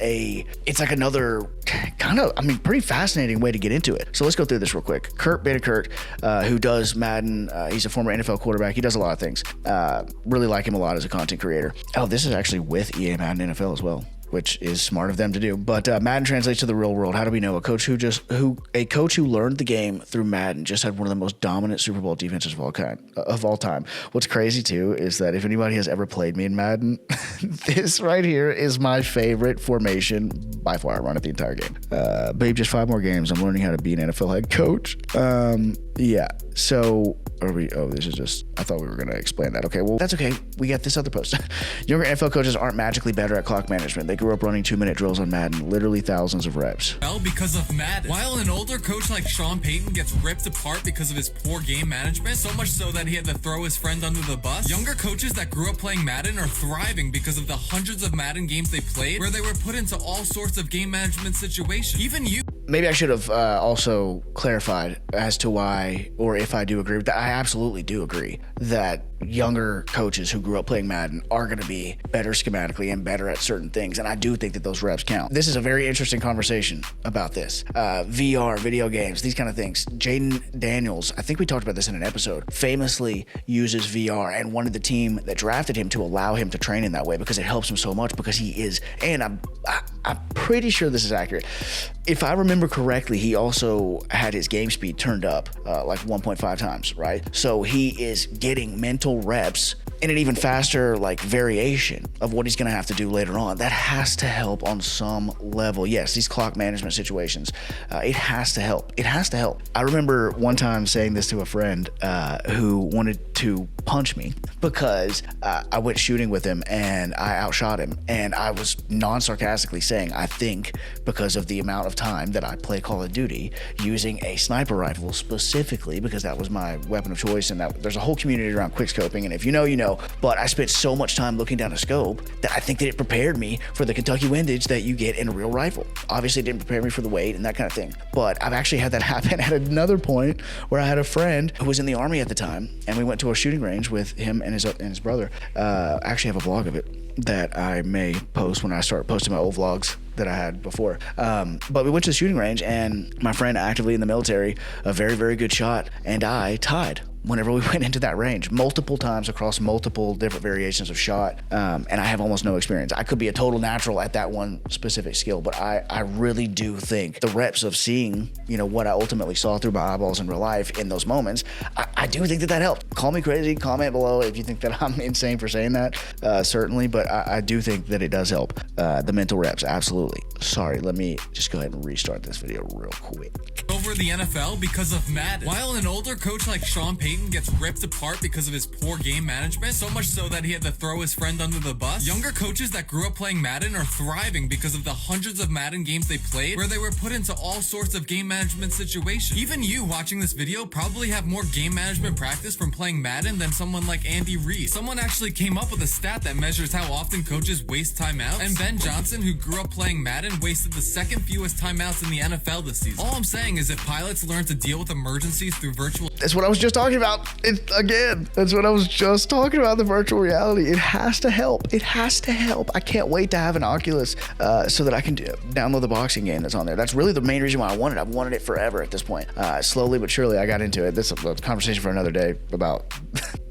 like another kind of, pretty fascinating way to get into it. So let's go through this real quick. Kurt Beninckert, who does Madden, he's a former NFL quarterback. He does a lot of things. Really like him a lot as a content creator. Oh, this is actually with EA Madden NFL as well, which is smart of them to do. But Madden translates to the real world. How do we know? A coach who learned the game through Madden just had one of the most dominant Super Bowl defenses of all time. What's crazy too is that if anybody has ever played me in Madden, this right here is my favorite formation by far. I run it the entire game. Babe, just 5 more games. I'm learning how to be an NFL head coach. Yeah. So this is just, I thought we were going to explain that. Okay, well, that's okay. We got this other post. Younger NFL coaches aren't magically better at clock management. They grew up running 2-minute drills on Madden, literally thousands of reps. Well, because of Madden. While an older coach like Sean Payton gets ripped apart because of his poor game management, so much so that he had to throw his friend under the bus, younger coaches that grew up playing Madden are thriving because of the hundreds of Madden games they played where they were put into all sorts of game management situations. Even you. Maybe I should have also clarified as to why, or if I do agree with that. I absolutely do agree that younger coaches who grew up playing Madden are going to be better schematically and better at certain things. And I do think that those reps count. This is a very interesting conversation about this. VR, video games, these kind of things. Jaden Daniels, I think we talked about this in an episode, famously uses VR and wanted the team that drafted him to allow him to train in that way because it helps him so much because he is, and I'm pretty sure this is accurate. If I remember correctly, he also had his game speed turned up like 1.5 times, right? So he is getting mental reps in an even faster like variation of what he's going to have to do later on. That has to help on some level. Yes, these clock management situations, it has to help. It has to help. I remember one time saying this to a friend who wanted to punch me because I went shooting with him and I outshot him, and I was non-sarcastically saying, I think because of the amount of time that I play Call of Duty using a sniper rifle specifically, because that was my weapon of choice, and that there's a whole community around quickscoping, and if you know, you know, but I spent so much time looking down a scope that I think that it prepared me for the Kentucky windage that you get in a real rifle. Obviously it didn't prepare me for the weight and that kind of thing, but I've actually had that happen at another point where I had a friend who was in the Army at the time, and we went to a shooting range with him and his brother. I actually have a vlog of it that I may post when I start posting my old vlogs that I had before. But we went to the shooting range, and my friend, actively in the military, a very, very good shot, and I tied whenever we went into that range multiple times across multiple different variations of shot. And I have almost no experience. I could be a total natural at that one specific skill, but I really do think the reps of seeing, you know, what I ultimately saw through my eyeballs in real life in those moments, I do think that helped. Call me crazy, comment below if you think that I'm insane for saying that, certainly, but I do think that it does help. The mental reps, absolutely. Sorry, let me just go ahead and restart this video real quick. Over the NFL because of Madden. While an older coach like Sean Payton gets ripped apart because of his poor game management, so much so that he had to throw his friend under the bus, younger coaches that grew up playing Madden are thriving because of the hundreds of Madden games they played where they were put into all sorts of game management situations. Even you watching this video probably have more game management practice from playing Madden than someone like Andy Reid. Someone actually came up with a stat that measures how often coaches waste timeouts, and Ben Johnson, who grew up playing Madden, wasted the second fewest timeouts in the NFL this season. All I'm saying is if pilots learn to deal with emergencies through virtual... That's what I was just talking about. That's what I was just talking about, the virtual reality. It has to help. It has to help. I can't wait to have an Oculus so that I can download the boxing game that's on there. That's really the main reason why I wanted it. I've wanted it forever at this point. Slowly but surely I got into it. This is a conversation for another day about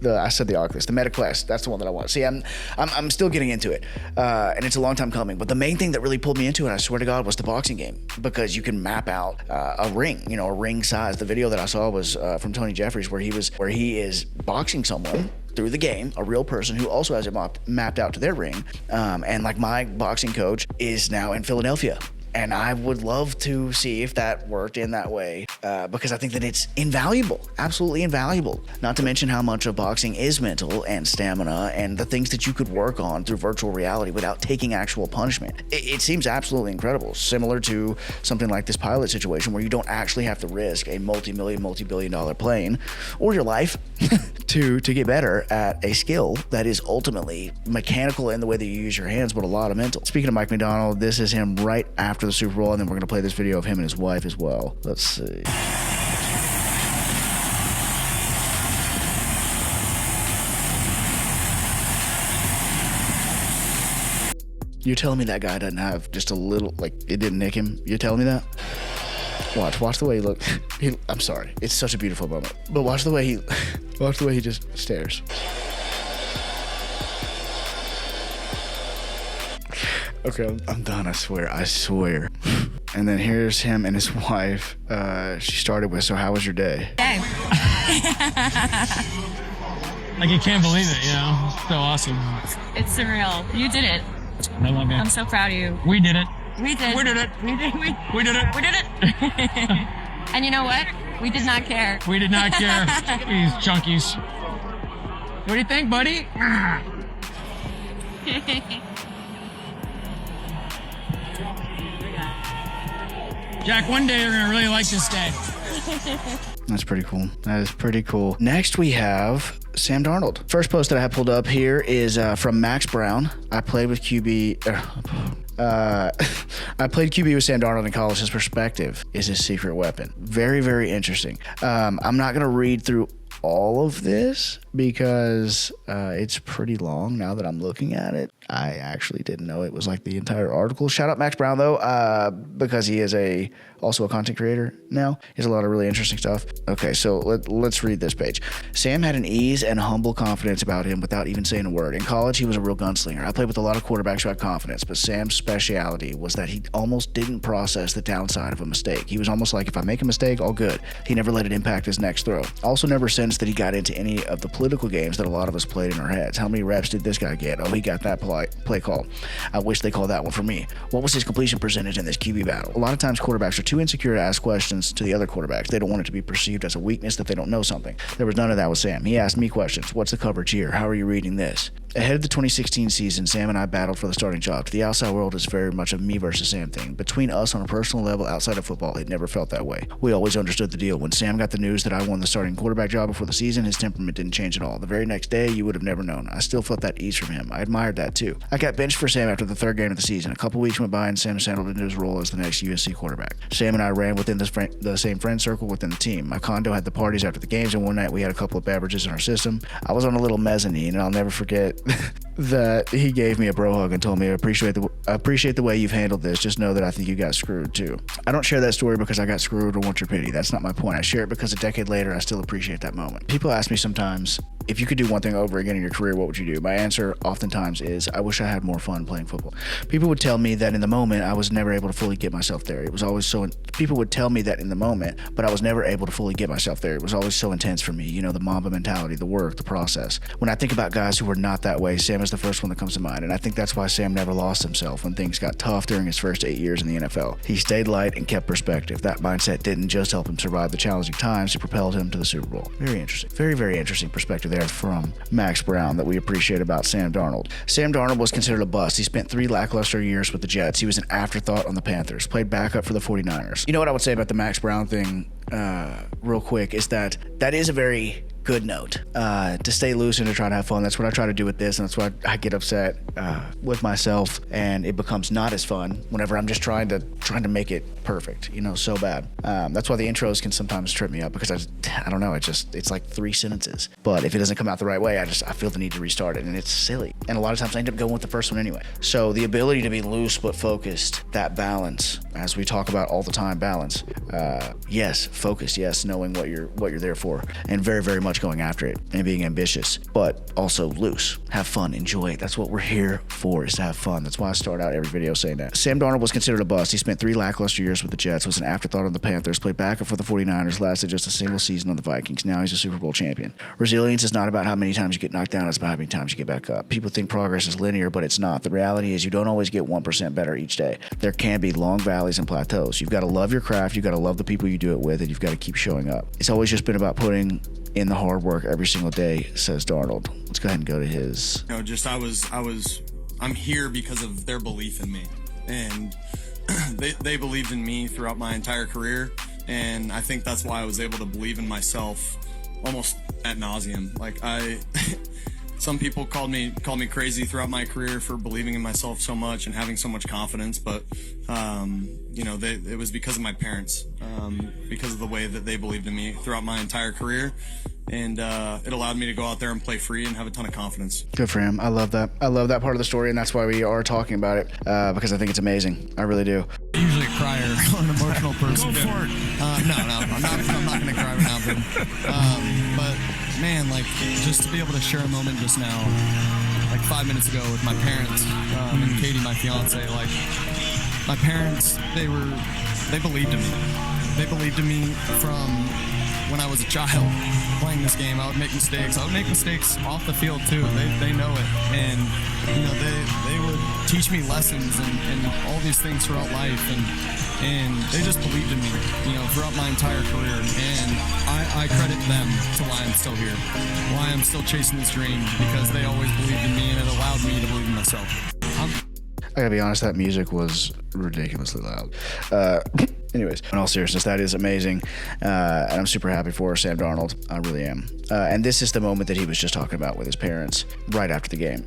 the Oculus, the MetaQuest. That's the one that I want. See, I'm still getting into it, and it's a long time coming. But the main thing that really pulled me into it, I swear to God, was the boxing game, because you can map out a ring, you know, a ring size. The video that I saw was from Tony Jeffries, where he is boxing someone through the game, a real person who also has it mapped out to their ring. And like, my boxing coach is now in Philadelphia. And I would love to see if that worked in that way, because I think that it's invaluable, absolutely invaluable. Not to mention how much of boxing is mental and stamina and the things that you could work on through virtual reality without taking actual punishment. It seems absolutely incredible, similar to something like this pilot situation where you don't actually have to risk a multi-billion-dollar plane or your life to get better at a skill that is ultimately mechanical in the way that you use your hands, but a lot of mental. Speaking of Mike Macdonald, this is him right after the Super Bowl, and then we're going to play this video of him and his wife as well. Let's see. You're telling me that guy doesn't have just a little, like, it didn't nick him? You're telling me that? Watch the way he looks. I'm sorry. It's such a beautiful moment. But watch the way he just stares. Okay, I'm done, I swear. And then here's him and his wife. She started with, so how was your day? Like, you can't believe it, you know? So awesome. It's surreal. You did it. I love you. I'm so proud of you. We did it. We did. We did it. We did. We did it. We did it. And you know what? We did not care. We did not care. These junkies. What do you think, buddy? Jack, one day you're going to really like this day. That's pretty cool. That is pretty cool. Next, we have Sam Darnold. First post that I have pulled up here is from Max Brown. I played with QB. I played QB with Sam Darnold in college. His perspective is his secret weapon. Very, very interesting. I'm not going to read through all of this because it's pretty long now that I'm looking at it. I actually didn't know it was like the entire article. Shout out Max Brown though, because he is also a content creator now. He has a lot of really interesting stuff. Okay, so let's read this page. Sam had an ease and humble confidence about him without even saying a word. In college, he was a real gunslinger. I played with a lot of quarterbacks who had confidence, but Sam's speciality was that he almost didn't process the downside of a mistake. He was almost like, if I make a mistake, all good. He never let it impact his next throw. Also never sensed that he got into any of the political games that a lot of us played in our heads. How many reps did this guy get? Oh, he got that play call. I wish they called that one for me. What was his completion percentage in this QB battle? A lot of times quarterbacks are too insecure to ask questions to the other quarterbacks. They don't want it to be perceived as a weakness that they don't know something. There was none of that with Sam. He asked me questions. What's the coverage here? How are you reading this? Ahead of the 2016 season, Sam and I battled for the starting job. To the outside world, it's very much a me versus Sam thing. Between us on a personal level outside of football, it never felt that way. We always understood the deal. When Sam got the news that I won the starting quarterback job before the season, his temperament didn't change at all. The very next day, you would have never known. I still felt that ease from him. I admired that too. I got benched for Sam after the third game of the season. A couple weeks went by and Sam settled into his role as the next USC quarterback. Sam and I ran within the same friend circle within the team. My condo had the parties after the games, and one night we had a couple of beverages in our system. I was on a little mezzanine, and I'll never forget that he gave me a bro hug and told me, I appreciate the way you've handled this. Just know that I think you got screwed too. I don't share that story because I got screwed or want your pity. That's not my point. I share it because a decade later, I still appreciate that moment. People ask me sometimes, if you could do one thing over again in your career, what would you do? My answer oftentimes is, I wish I had more fun playing football. People would tell me that in the moment, I was never able to fully get myself there. It was always people would tell me that in the moment, but I was never able to fully get myself there. It was always so intense for me. You know, the Mamba mentality, the work, the process. When I think about guys who were not that way, Sam is the first one that comes to mind. And I think that's why Sam never lost himself when things got tough during his first 8 years in the NFL. He stayed light and kept perspective. That mindset didn't just help him survive the challenging times, it propelled him to the Super Bowl. Very interesting. Very, very interesting perspective there from Max Brown that we appreciate about Sam Darnold. Sam Darnold was considered a bust. He spent 3 lackluster years with the Jets. He was an afterthought on the Panthers. Played backup for the 49ers. You know what I would say about the Max Brown thing real quick is that is a very good note to stay loose and to try to have fun. That's what I try to do with this, and that's why I get upset with myself, and it becomes not as fun whenever I'm just trying to make it perfect, so bad. That's why the intros can sometimes trip me up, because I don't know, it's like 3 sentences, but if it doesn't come out the right way, I feel the need to restart it, and it's silly, and a lot of times I end up going with the first one anyway. So the ability to be loose but focused, that balance, as we talk about all the time, balance, yes, focused, yes, knowing what you're there for, and very, very much going after it and being ambitious, but also loose. Have fun, enjoy it. That's what we're here for, is to have fun. That's why I start out every video saying that. Sam Darnold was considered a bust. He spent 3 lackluster years with the Jets, was an afterthought on the Panthers, played backup for the 49ers, lasted just a single season on the Vikings. Now he's a Super Bowl champion. Resilience is not about how many times you get knocked down, it's about how many times you get back up. People think progress is linear, but it's not. The reality is you don't always get 1% better each day. There can be long valleys and plateaus. You've got to love your craft, you've got to love the people you do it with, and you've got to keep showing up. It's always just been about putting in the hard work every single day, says Darnold. Let's go ahead and go to his. I'm here because of their belief in me, and they believed in me throughout my entire career, and I think that's why I was able to believe in myself almost ad nauseum. Some people called me crazy throughout my career for believing in myself so much and having so much confidence, but it was because of my parents, because of the way that they believed in me throughout my entire career, and it allowed me to go out there and play free and have a ton of confidence. Good for him. I love that. I love that part of the story, and that's why we are talking about it, because I think it's amazing. I really do. Usually a crier, an emotional person. Go for it. No, I'm not going to cry right now, but man, just to be able to share a moment just now, 5 minutes ago with my parents, and Katie, my fiance, my parents, they believed in me. They believed in me from when I was a child playing this game. I would make mistakes. I would make mistakes off the field too. They know it, and they would teach me lessons and all these things throughout life, and they just believed in me, throughout my entire career. And I credit them to why I'm still here, why I'm still chasing this dream, because they always believed in me, and it allowed me to believe in myself. I gotta be honest, that music was ridiculously loud. Anyways, in all seriousness, that is amazing. And I'm super happy for Sam Darnold. I really am. And this is the moment that he was just talking about with his parents right after the game.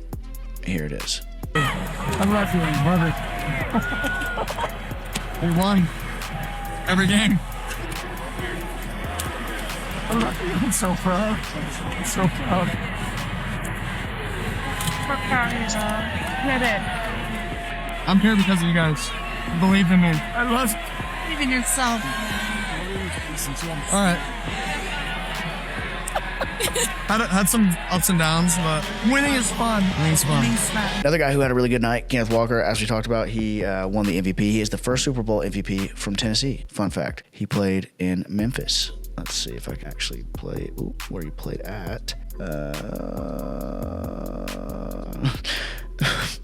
Here it is. I love you, brother. We won every game. I love you. I'm so proud. I'm so proud. We're proud of you, Dad. kidding. I'm here because of you guys. Believe in me. I love believe in yourself. All right. had some ups and downs, but Winning is fun. Winning's fun. Winning's fun. Another guy who had a really good night, Kenneth Walker, as we talked about, he won the MVP. He is the first Super Bowl MVP from Tennessee. Fun fact, he played in Memphis. Let's see if I can actually play where he played at.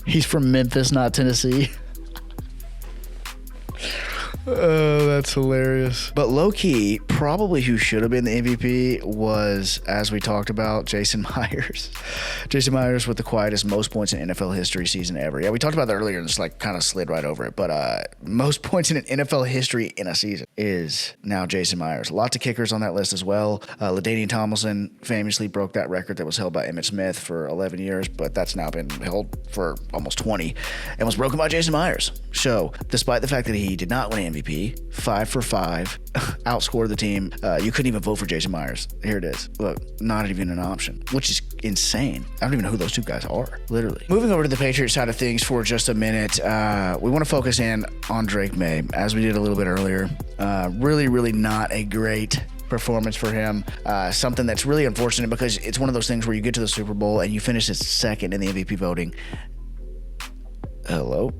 He's from Memphis, not Tennessee. Oh, that's hilarious. But low-key, probably who should have been the MVP was, as we talked about, Jason Myers. Jason Myers with the quietest most points in NFL history season ever. Yeah, we talked about that earlier and just like kind of slid right over it. But most points in an NFL history in a season is now Jason Myers. Lots of kickers on that list as well. LaDainian Tomlinson famously broke that record that was held by Emmitt Smith for 11 years, but that's now been held for almost 20 and was broken by Jason Myers. So, despite the fact that he did not win MVP, 5 for 5, outscored the team. You couldn't even vote for Jason Myers. Here it is. Look, not even an option, which is insane. I don't even know who those two guys are, literally. Moving over to the Patriots side of things for just a minute, we want to focus in on Drake May, as we did a little bit earlier. Really not a great performance for him. Something that's really unfortunate because it's one of those things where you get to the Super Bowl and you finish as second in the MVP voting. Hello?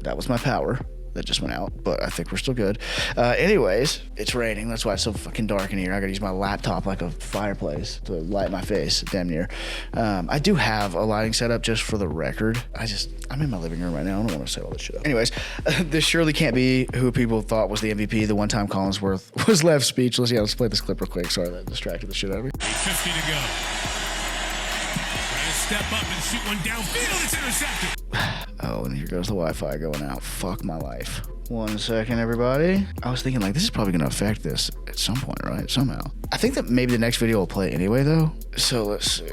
That was my power that just went out, but I think we're still good. Anyways, it's raining. That's why it's so fucking dark in here. I gotta use my laptop like a fireplace to light my face, damn near. I do have a lighting setup just for the record. I'm in my living room right now. I don't want to set all this shit up. Anyways, this surely can't be who people thought was the MVP. The one time Collinsworth was left speechless. Yeah, let's play this clip real quick. Sorry, that distracted the shit out of me. 50 to go. Trying to step up and shoot one downfield. It's intercepted. Oh, and here goes the Wi-Fi going out. Fuck my life. 1 second, everybody. I was thinking, like, this is probably going to affect this at some point, right? Somehow. I think that maybe the next video will play anyway, though. So let's see.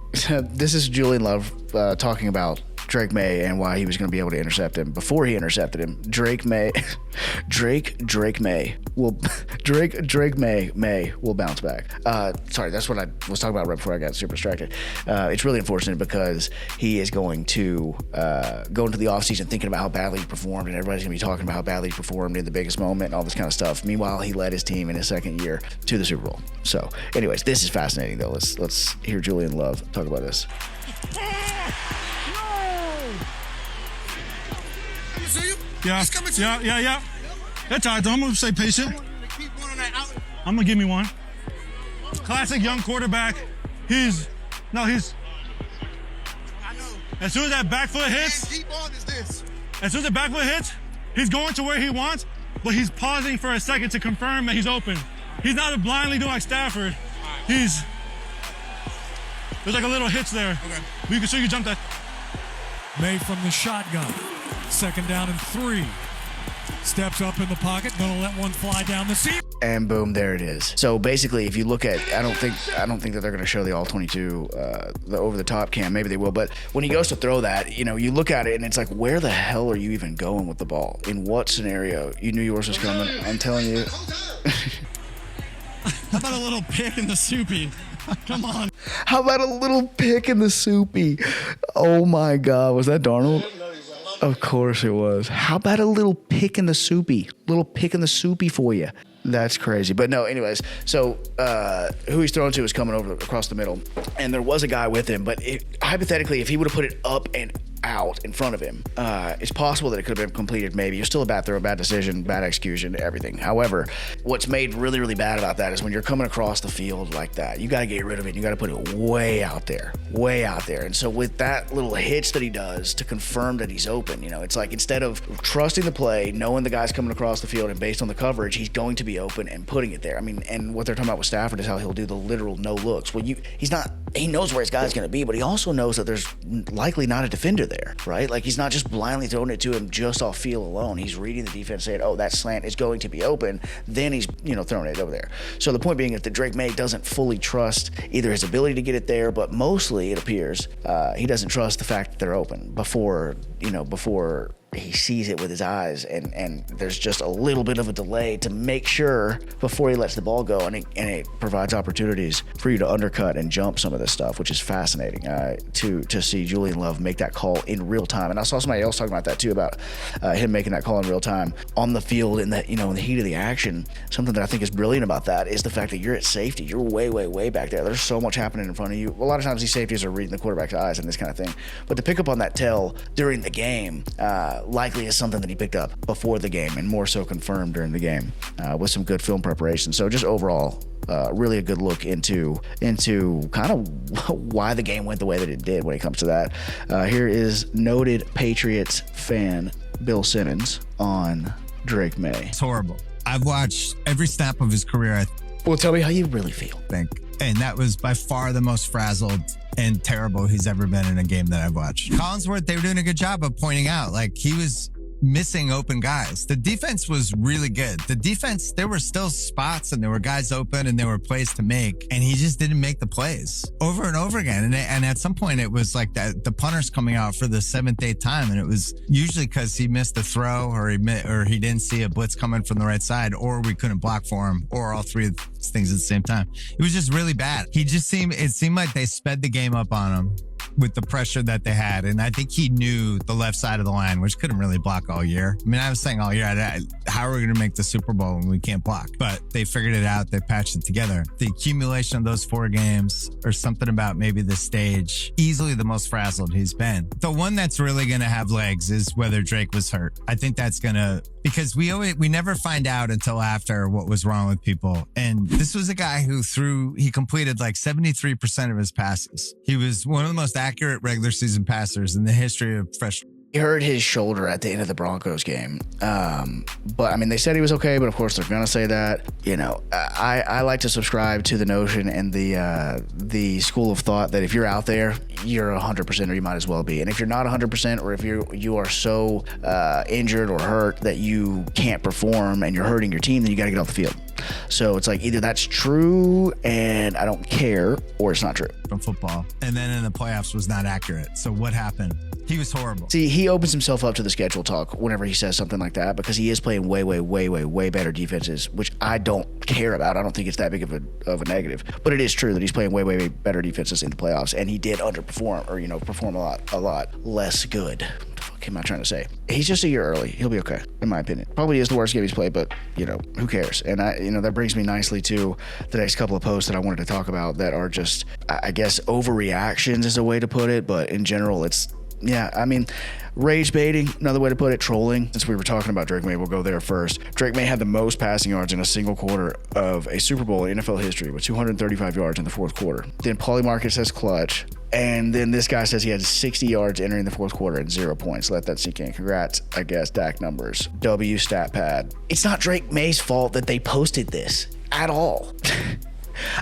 This is Julian Love talking about Drake May and why he was going to be able to intercept him. Before he intercepted him, Drake May will bounce back. Sorry, that's what I was talking about right before I got super distracted. It's really unfortunate because he is going to go into the offseason thinking about how badly he performed, and everybody's going to be talking about how badly he performed in the biggest moment and all this kind of stuff. Meanwhile, he led his team in his second year to the Super Bowl. So, anyways, this is fascinating, though. Let's hear Julian Love talk about this. Yeah. That's all right, though. I'm going to stay patient. I'm going to give me one. Classic young quarterback. As soon as that back foot hits, he's going to where he wants, but he's pausing for a second to confirm that he's open. He's not blindly doing like Stafford. There's like a little hitch there. Okay. You can jump that. May from the shotgun. 2nd down and 3. Steps up in the pocket, gonna let one fly down the seam. And boom, there it is. So basically, if you look at, I don't think that they're gonna show the all 22, the over the top cam. Maybe they will, but when he goes to throw that, you look at it and it's like, where the hell are you even going with the ball? In what scenario? You knew yours was coming. I'm telling you. How about a little pick in the soupy? Come on. How about a little pick in the soupy? Oh my God, was that Darnold? Of course it was. How about a little pick in the soupy? Little pick in the soupy for you. That's crazy. But no, anyways, so who he's throwing to is coming over across the middle. And there was a guy with him, but hypothetically, if he would have put it up and out in front of him, it's possible that it could have been completed maybe. It's still a bad throw, bad decision, bad execution, everything. However, what's made really, really bad about that is when you're coming across the field like that, you got to get rid of it. You got to put it way out there. And so with that little hitch that he does to confirm that he's open, it's like instead of trusting the play, knowing the guy's coming across the field and based on the coverage, he's going to be open and putting it there. I mean, and what they're talking about with Stafford is how he'll do the literal no looks. Well, he knows where his guy's going to be, but he also knows that there's likely not a defender there, right? Like he's not just blindly throwing it to him just off feel alone. He's reading the defense saying, oh, that slant is going to be open. Then he's, throwing it over there. So the point being is that Drake May doesn't fully trust either his ability to get it there, but mostly it appears he doesn't trust the fact that they're open before he sees it with his eyes, and there's just a little bit of a delay to make sure before he lets the ball go, and it provides opportunities for you to undercut and jump some of this stuff, which is fascinating to see Julian Love make that call in real time. And I saw somebody else talking about that too, about him making that call in real time on the field in the heat of the action. Something that I think is brilliant about that is the fact that you're at safety. You're way back there. There's so much happening in front of you. A lot of times these safeties are reading the quarterback's eyes and this kind of thing, but to pick up on that tell during the game likely is something that he picked up before the game and more so confirmed during the game with some good film preparation. So just overall, really a good look into kind of why the game went the way that it did when it comes to that. Here is noted Patriots fan Bill Simmons on Drake May. It's horrible. I've watched every snap of his career. Well, tell me how you really feel. And that was by far the most frazzled and terrible he's ever been in a game that I've watched. Collinsworth, they were doing a good job of pointing out, like, he was missing open guys. The defense was really good. The defense, there were still spots and there were guys open and there were plays to make, and he just didn't make the plays over and over again. And at some point it was like that the punter's coming out for the 7th, 8th time, and it was usually because he missed a throw or he didn't see a blitz coming from the right side, or we couldn't block for him, or all three of those things at the same time. It was just really bad. It seemed like they sped the game up on him with the pressure that they had. And I think he knew the left side of the line, which couldn't really block all year. I mean, I was saying all year, how are we going to make the Super Bowl when we can't block? But they figured it out. They patched it together. The accumulation of those 4 games, or something about maybe the stage, easily the most frazzled he's been. The one that's really going to have legs is whether Drake was hurt. I think that's going to, because we never find out until after what was wrong with people. And this was a guy who he completed like 73% of his passes. He was one of the most accurate regular season passers in the history of professional. He hurt his shoulder at the end of the Broncos game. But I mean, they said he was okay, but of course they're going to say that. You know, I like to subscribe to the notion and the school of thought that if you're out there, you're 100%, or you might as well be. And if you're not 100%, or if you are so injured or hurt that you can't perform and you're hurting your team, then you got to get off the field. So it's like either that's true and I don't care, or it's not true. From football. And then in the playoffs was not accurate. So what happened? He was horrible. See, he opens himself up to the schedule talk whenever he says something like that, because he is playing way better defenses, which I don't care about. I don't think it's that big of a negative. But it is true that he's playing way better defenses in the playoffs, and he did underperform, or perform a lot less good. What the fuck am I trying to say? He's just a year early. He'll be okay, in my opinion. Probably is the worst game he's played, but who cares? And that brings me nicely to the next couple of posts that I wanted to talk about that are just, I guess, overreactions is a way to put it, but in general, it's, yeah, I mean, rage baiting, another way to put it, trolling. Since we were talking about Drake May, we'll go there first. Drake May had the most passing yards in a single quarter of a Super Bowl in NFL history with 235 yards in the fourth quarter. Then Paulie Market says clutch. And then this guy says he had 60 yards entering the fourth quarter and 0 points. Let that sink in. Congrats, I guess, Dak numbers. W stat pad. It's not Drake May's fault that they posted this at all.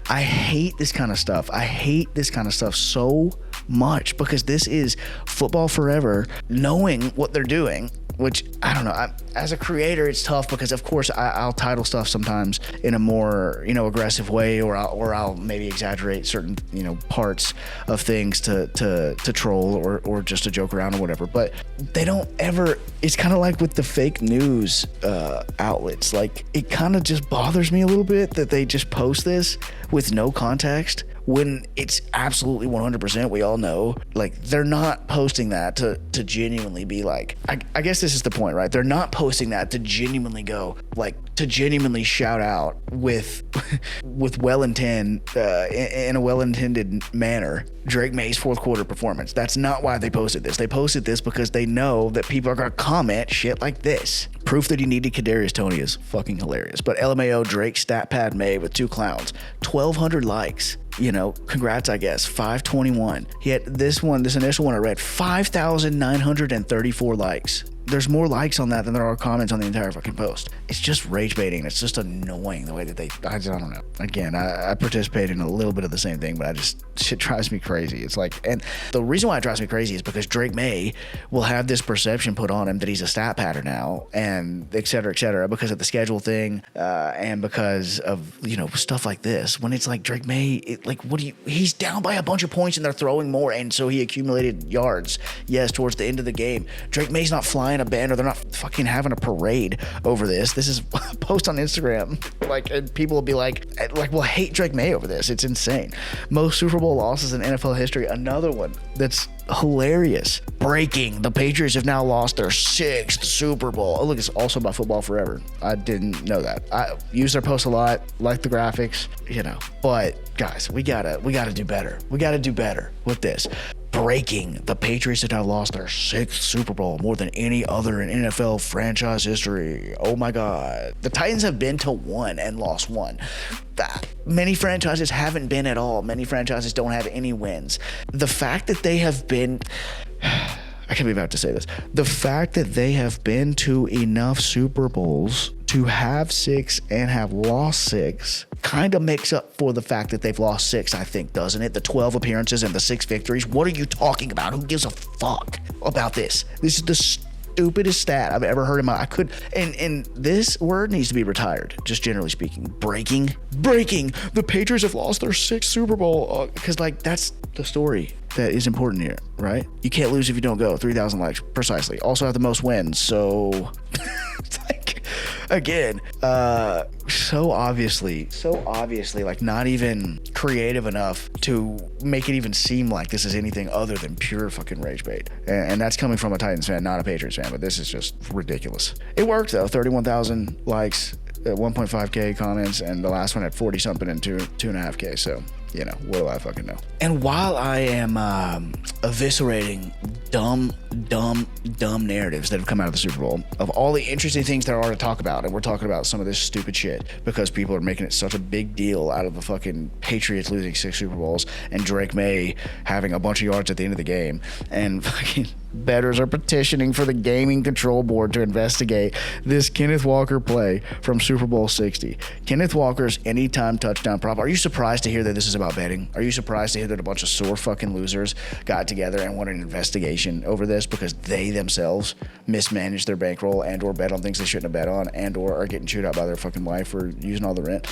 I hate this kind of stuff. I hate this kind of stuff so much, because this is football forever, knowing what they're doing, which I don't know. As a creator, it's tough because, of course, I'll title stuff sometimes in a more aggressive way, or I'll maybe exaggerate certain parts of things to troll or just to joke around or whatever. But they don't ever. It's kind of like with the fake news outlets. Like, it kind of just bothers me a little bit that they just post this with no context, when it's absolutely 100%, we all know, like, they're not posting that to genuinely be like, I guess this is the point, right? They're not posting that to genuinely go, like, to genuinely shout out with well-intended, in a well-intended manner, Drake May's fourth quarter performance. That's not why they posted this. They posted this because they know that people are going to comment shit like this. Proof that he needed Kadarius Toney is fucking hilarious. But LMAO Drake stat pad May with 2 clowns, 1,200 likes. Congrats, I guess. 521. He had this initial one I read, 5,934 likes. There's more likes on that than there are comments on the entire fucking post. It's just rage baiting. It's just annoying the way that I don't know. Again, I participate in a little bit of the same thing, but shit drives me crazy. It's like, and the reason why it drives me crazy is because Drake May will have this perception put on him that he's a stat patter now, and et cetera, because of the schedule thing, and because of, stuff like this. When it's like Drake May, he's down by a bunch of points and they're throwing more, and so he accumulated yards, yes, towards the end of the game. Drake May's not flying flying a banner. They're not fucking having a parade over this. This is a post on Instagram. Like, and people will be like, well, hate Drake May over this. It's insane. Most Super Bowl losses in NFL history. Another one that's hilarious. Breaking. The Patriots have now lost their 6th Super Bowl. Oh, look, it's also about Football Forever. I didn't know that. I use their posts a lot, like the graphics, but guys, we gotta do better. We gotta do better with this. Breaking. The Patriots have now lost their 6th Super Bowl, more than any other in NFL franchise history. Oh my God. The Titans have been to 1 and lost 1. Many franchises haven't been at all. Many franchises don't have any wins. The fact that they have been... I can't believe I have to say this. The fact that they have been to enough Super Bowls to have 6 and have lost 6 kind of makes up for the fact that they've lost 6, I think, doesn't it? The 12 appearances and the 6 victories. What are you talking about? Who gives a fuck about this? This is the stupidest stat I've ever heard in my... And this word needs to be retired, just generally speaking. Breaking. The Patriots have lost their 6th Super Bowl. Because, that's the story that is important here, right? You can't lose if you don't go. 3,000 likes, precisely. Also have the most wins, so... Again, so obviously, not even creative enough to make it even seem like this is anything other than pure fucking rage bait. And that's coming from a Titans fan, not a Patriots fan, but this is just ridiculous. It worked though, 31,000 likes, 1.5K comments, and the last one had 40 something and 2.5K, so... what do I fucking know? And while I am eviscerating dumb narratives that have come out of the Super Bowl, of all the interesting things there are to talk about, and we're talking about some of this stupid shit because people are making it such a big deal out of the fucking Patriots losing 6 Super Bowls and Drake May having a bunch of yards at the end of the game, and fucking bettors are petitioning for the gaming control board to investigate this Kenneth Walker play from Super Bowl 60. Kenneth Walker's anytime touchdown prop. Are you surprised to hear that this is about betting? Are you surprised to hear that a bunch of sore fucking losers got together and wanted an investigation over this because they themselves mismanaged their bankroll and or bet on things they shouldn't have bet on and or are getting chewed out by their fucking wife for using all the rent?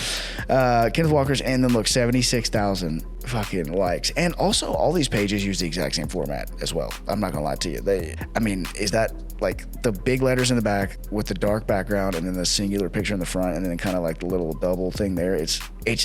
Kenneth Walker's, and then look, 76,000 fucking likes. And also all these pages use the exact same format as well. I'm not gonna lie to you. Is that like the big letters in the back with the dark background and then the singular picture in the front and then kind of like the little double thing there? It's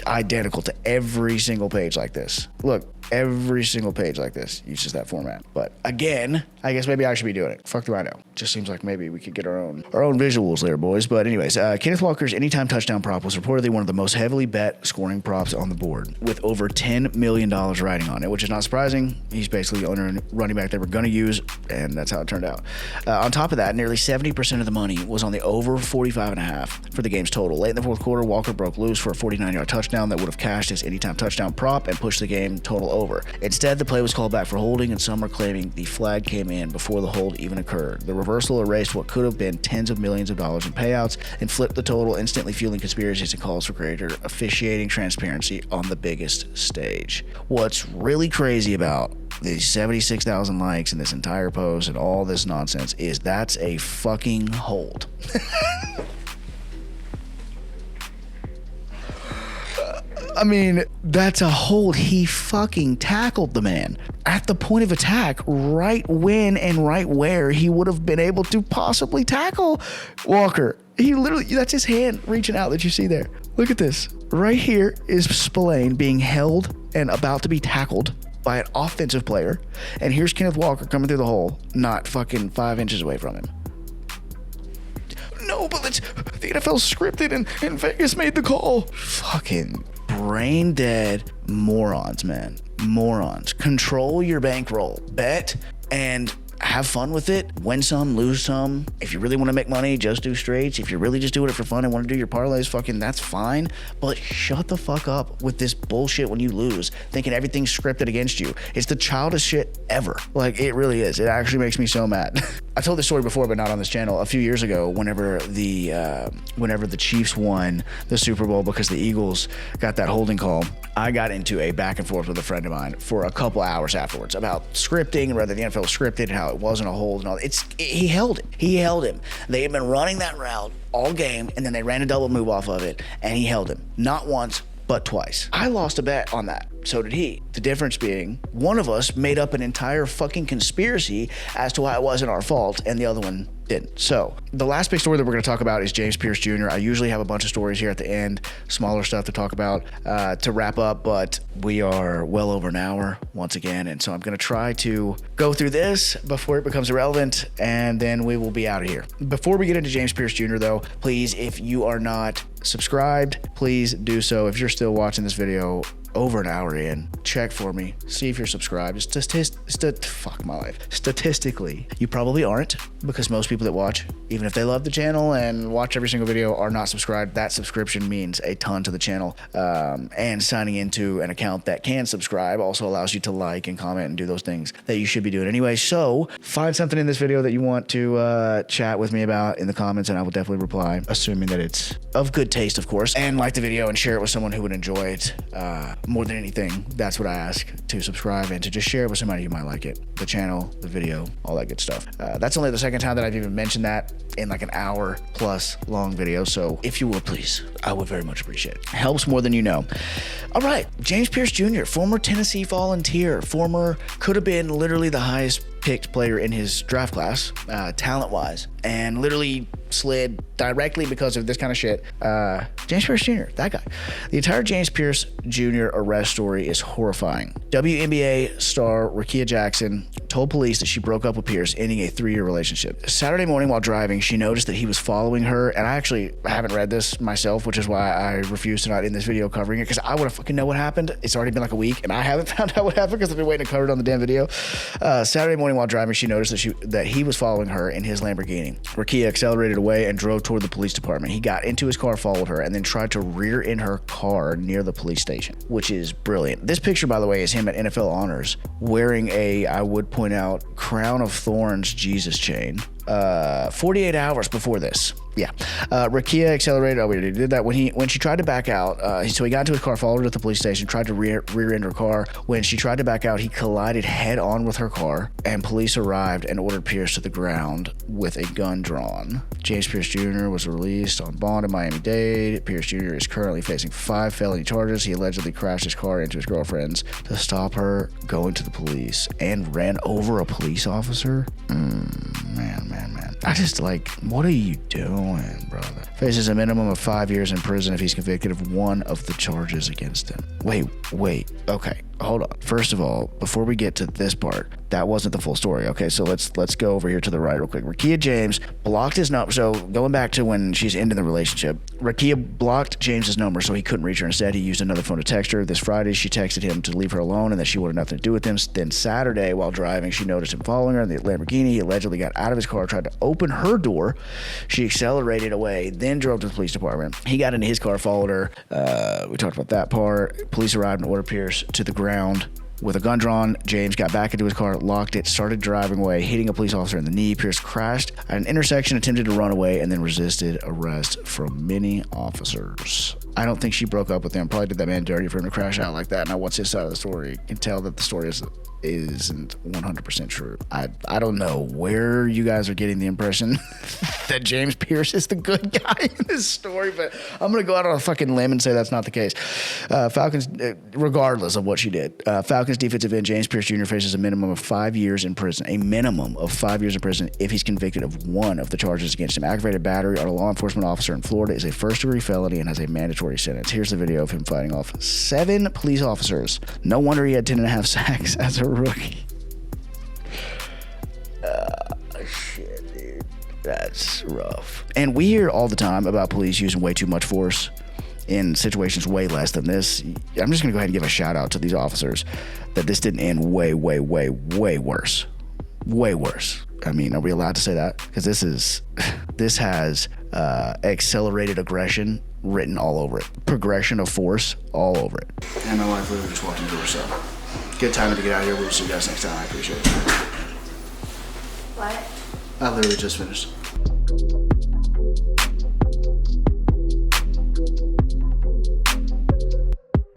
identical to every single page like this. Look, every single page like this uses that format. But again, I guess maybe I should be doing it. Fuck do I know? Just seems like maybe we could get our own visuals there, boys. But anyways, Kenneth Walker's anytime touchdown prop was reportedly one of the most heavily bet scoring props on the board, with over $10 million riding on it, which is not surprising. He's basically the only running back they were going to use, and that's how it turned out. On top of that, nearly 70% of the money was on the over 45.5 for the game's total. Late in the fourth quarter, Walker broke loose for a 49-yard touchdown that would have cashed his anytime touchdown prop and pushed the game total over. Instead, the play was called back for holding, and some are claiming the flag came in before the hold even occurred. The reversal erased what could have been tens of millions of dollars in payouts and flipped the total, instantly fueling conspiracies and calls for greater officiating transparency on the biggest stage. What's really crazy about these 76,000 likes and this entire post and all this nonsense is that's a fucking hold. I mean, that's a hold. He fucking tackled the man at the point of attack, right when and right where he would have been able to possibly tackle Walker. He literally, that's his hand reaching out that you see there. Look at this. Right here is Spillane being held and about to be tackled by an offensive player. And here's Kenneth Walker coming through the hole, not fucking 5 inches away from him. No, but the NFL's scripted and Vegas made the call. Fucking brain dead morons, man. Morons. Control your bankroll. Bet and have fun with it. Win some, lose some. If you really want to make money, just do straights. If you're really just doing it for fun and want to do your parlays, fucking that's fine. But shut the fuck up with this bullshit when you lose, thinking everything's scripted against you. It's the childest shit ever. Like, it really is. It actually makes me so mad. I told this story before, but not on this channel. A few years ago, whenever the Chiefs won the Super Bowl because the Eagles got that holding call, I got into a back and forth with a friend of mine for a couple hours afterwards about scripting and whether the NFL scripted and how it wasn't a hold and all. He held him. They had been running that route all game, and then they ran a double move off of it, and he held him. Not once, but twice. I lost a bet on that. So did he. The difference being, one of us made up an entire fucking conspiracy as to why it wasn't our fault, and the other one didn't. So the last big story that we're going to talk about is James Pearce Jr. I usually have a bunch of stories here at the end, smaller stuff to talk about to wrap up, but we are well over an hour once again, and so I'm going to try to go through this before it becomes irrelevant, and then we will be out of here. Before we get into James Pearce Jr. though, please, if you are not subscribed, please do so. If you're still watching this video over an hour in, check for me, see if you're subscribed. Fuck my life. Statistically, you probably aren't, because most people that watch, even if they love the channel and watch every single video, are not subscribed. That subscription means a ton to the channel. And signing into an account that can subscribe also allows you to like and comment and do those things that you should be doing anyway. So find something in this video that you want to chat with me about in the comments, and I will definitely reply, assuming that it's of good taste, of course, and like the video and share it with someone who would enjoy it. More than anything, that's what I ask, to subscribe and to just share it with somebody who might like it. The channel, the video, all that good stuff. That's only the second time that I've even mentioned that in like an hour plus long video. So if you will, please, I would very much appreciate it. Helps more than you know. All right, James Pearce Jr., former Tennessee Volunteer, could have been literally the highest picked player in his draft class, talent-wise, and literally slid directly because of this kind of shit. James Pearce Jr., that guy. The entire James Pearce Jr. arrest story is horrifying. WNBA star Rakia Jackson told police that she broke up with Pearce, ending a 3-year relationship. Saturday morning while driving, she noticed that he was following her, and I actually haven't read this myself, which is why I refuse to not in this video covering it, because I would have fucking know what happened. It's already been like a week, and I haven't found out what happened because I've been waiting to cover it on the damn video. Saturday morning while driving, she noticed that he was following her in his Lamborghini. Rakia accelerated away and drove toward the police department. He got into his car, followed her, and then tried to rear end her car near the police station, which is brilliant. This picture, by the way, is him at NFL Honors wearing a, I would point out, crown of thorns Jesus chain. 48 hours before this. Yeah. Rakia accelerated. Oh, we already did that. When she tried to back out, so he got into his car, followed her at the police station, tried to rear end her car. When she tried to back out, he collided head on with her car, and police arrived and ordered Pearce to the ground with a gun drawn. James Pearce Jr. was released on bond in Miami-Dade. Pearce Jr. is currently facing 5 felony charges. He allegedly crashed his car into his girlfriend's to stop her going to the police and ran over a police officer. Man. I just what are you doing, brother? Faces a minimum of 5 years in prison if he's convicted of one of the charges against him. Wait. Okay, hold on. First of all, before we get to this part, that wasn't the full story. Okay, so let's go over here to the right real quick. Rakia James blocked his number. So going back to when she's ending the relationship, Rakia blocked James's number so he couldn't reach her. Instead, he used another phone to text her. This Friday, she texted him to leave her alone and that she wanted nothing to do with him. Then Saturday, while driving, she noticed him following her in the Lamborghini. He allegedly got out of his car, tried to open her door. She accelerated away, then drove to the police department. He got into his car, followed her. We talked about that part. Police arrived and ordered Pearce to the ground with a gun drawn. James got back into his car, locked it, started driving away, hitting a police officer in the knee. Pearce crashed at an intersection, attempted to run away, and then resisted arrest from many officers. I don't think she broke up with him. Probably did that man dirty for him to crash out like that. Now, what's his side of the story? You can tell that the story isn't 100% true. I don't know where you guys are getting the impression that James Pearce is the good guy in this story, but I'm going to go out on a fucking limb and say that's not the case. Falcons, regardless of what she did, Falcons defensive end James Pearce Jr. faces a minimum of 5 years in prison. A minimum of 5 years in prison if he's convicted of one of the charges against him. Aggravated battery on a law enforcement officer in Florida is a first-degree felony and has a mandatory sentence. Here's the video of him fighting off 7 police officers. No wonder he had 10.5 sacks as a rookie. Shit, dude. That's rough. And we hear all the time about police using way too much force in situations way less than this. I'm just going to go ahead and give a shout out to these officers that this didn't end way worse. Way worse. I mean, are we allowed to say that? Because this has accelerated aggression written all over it. Progression of force all over it. And my wife literally just walked into her cell. Good time to get out of here. We'll see you guys next time. I appreciate it. What? I literally just finished.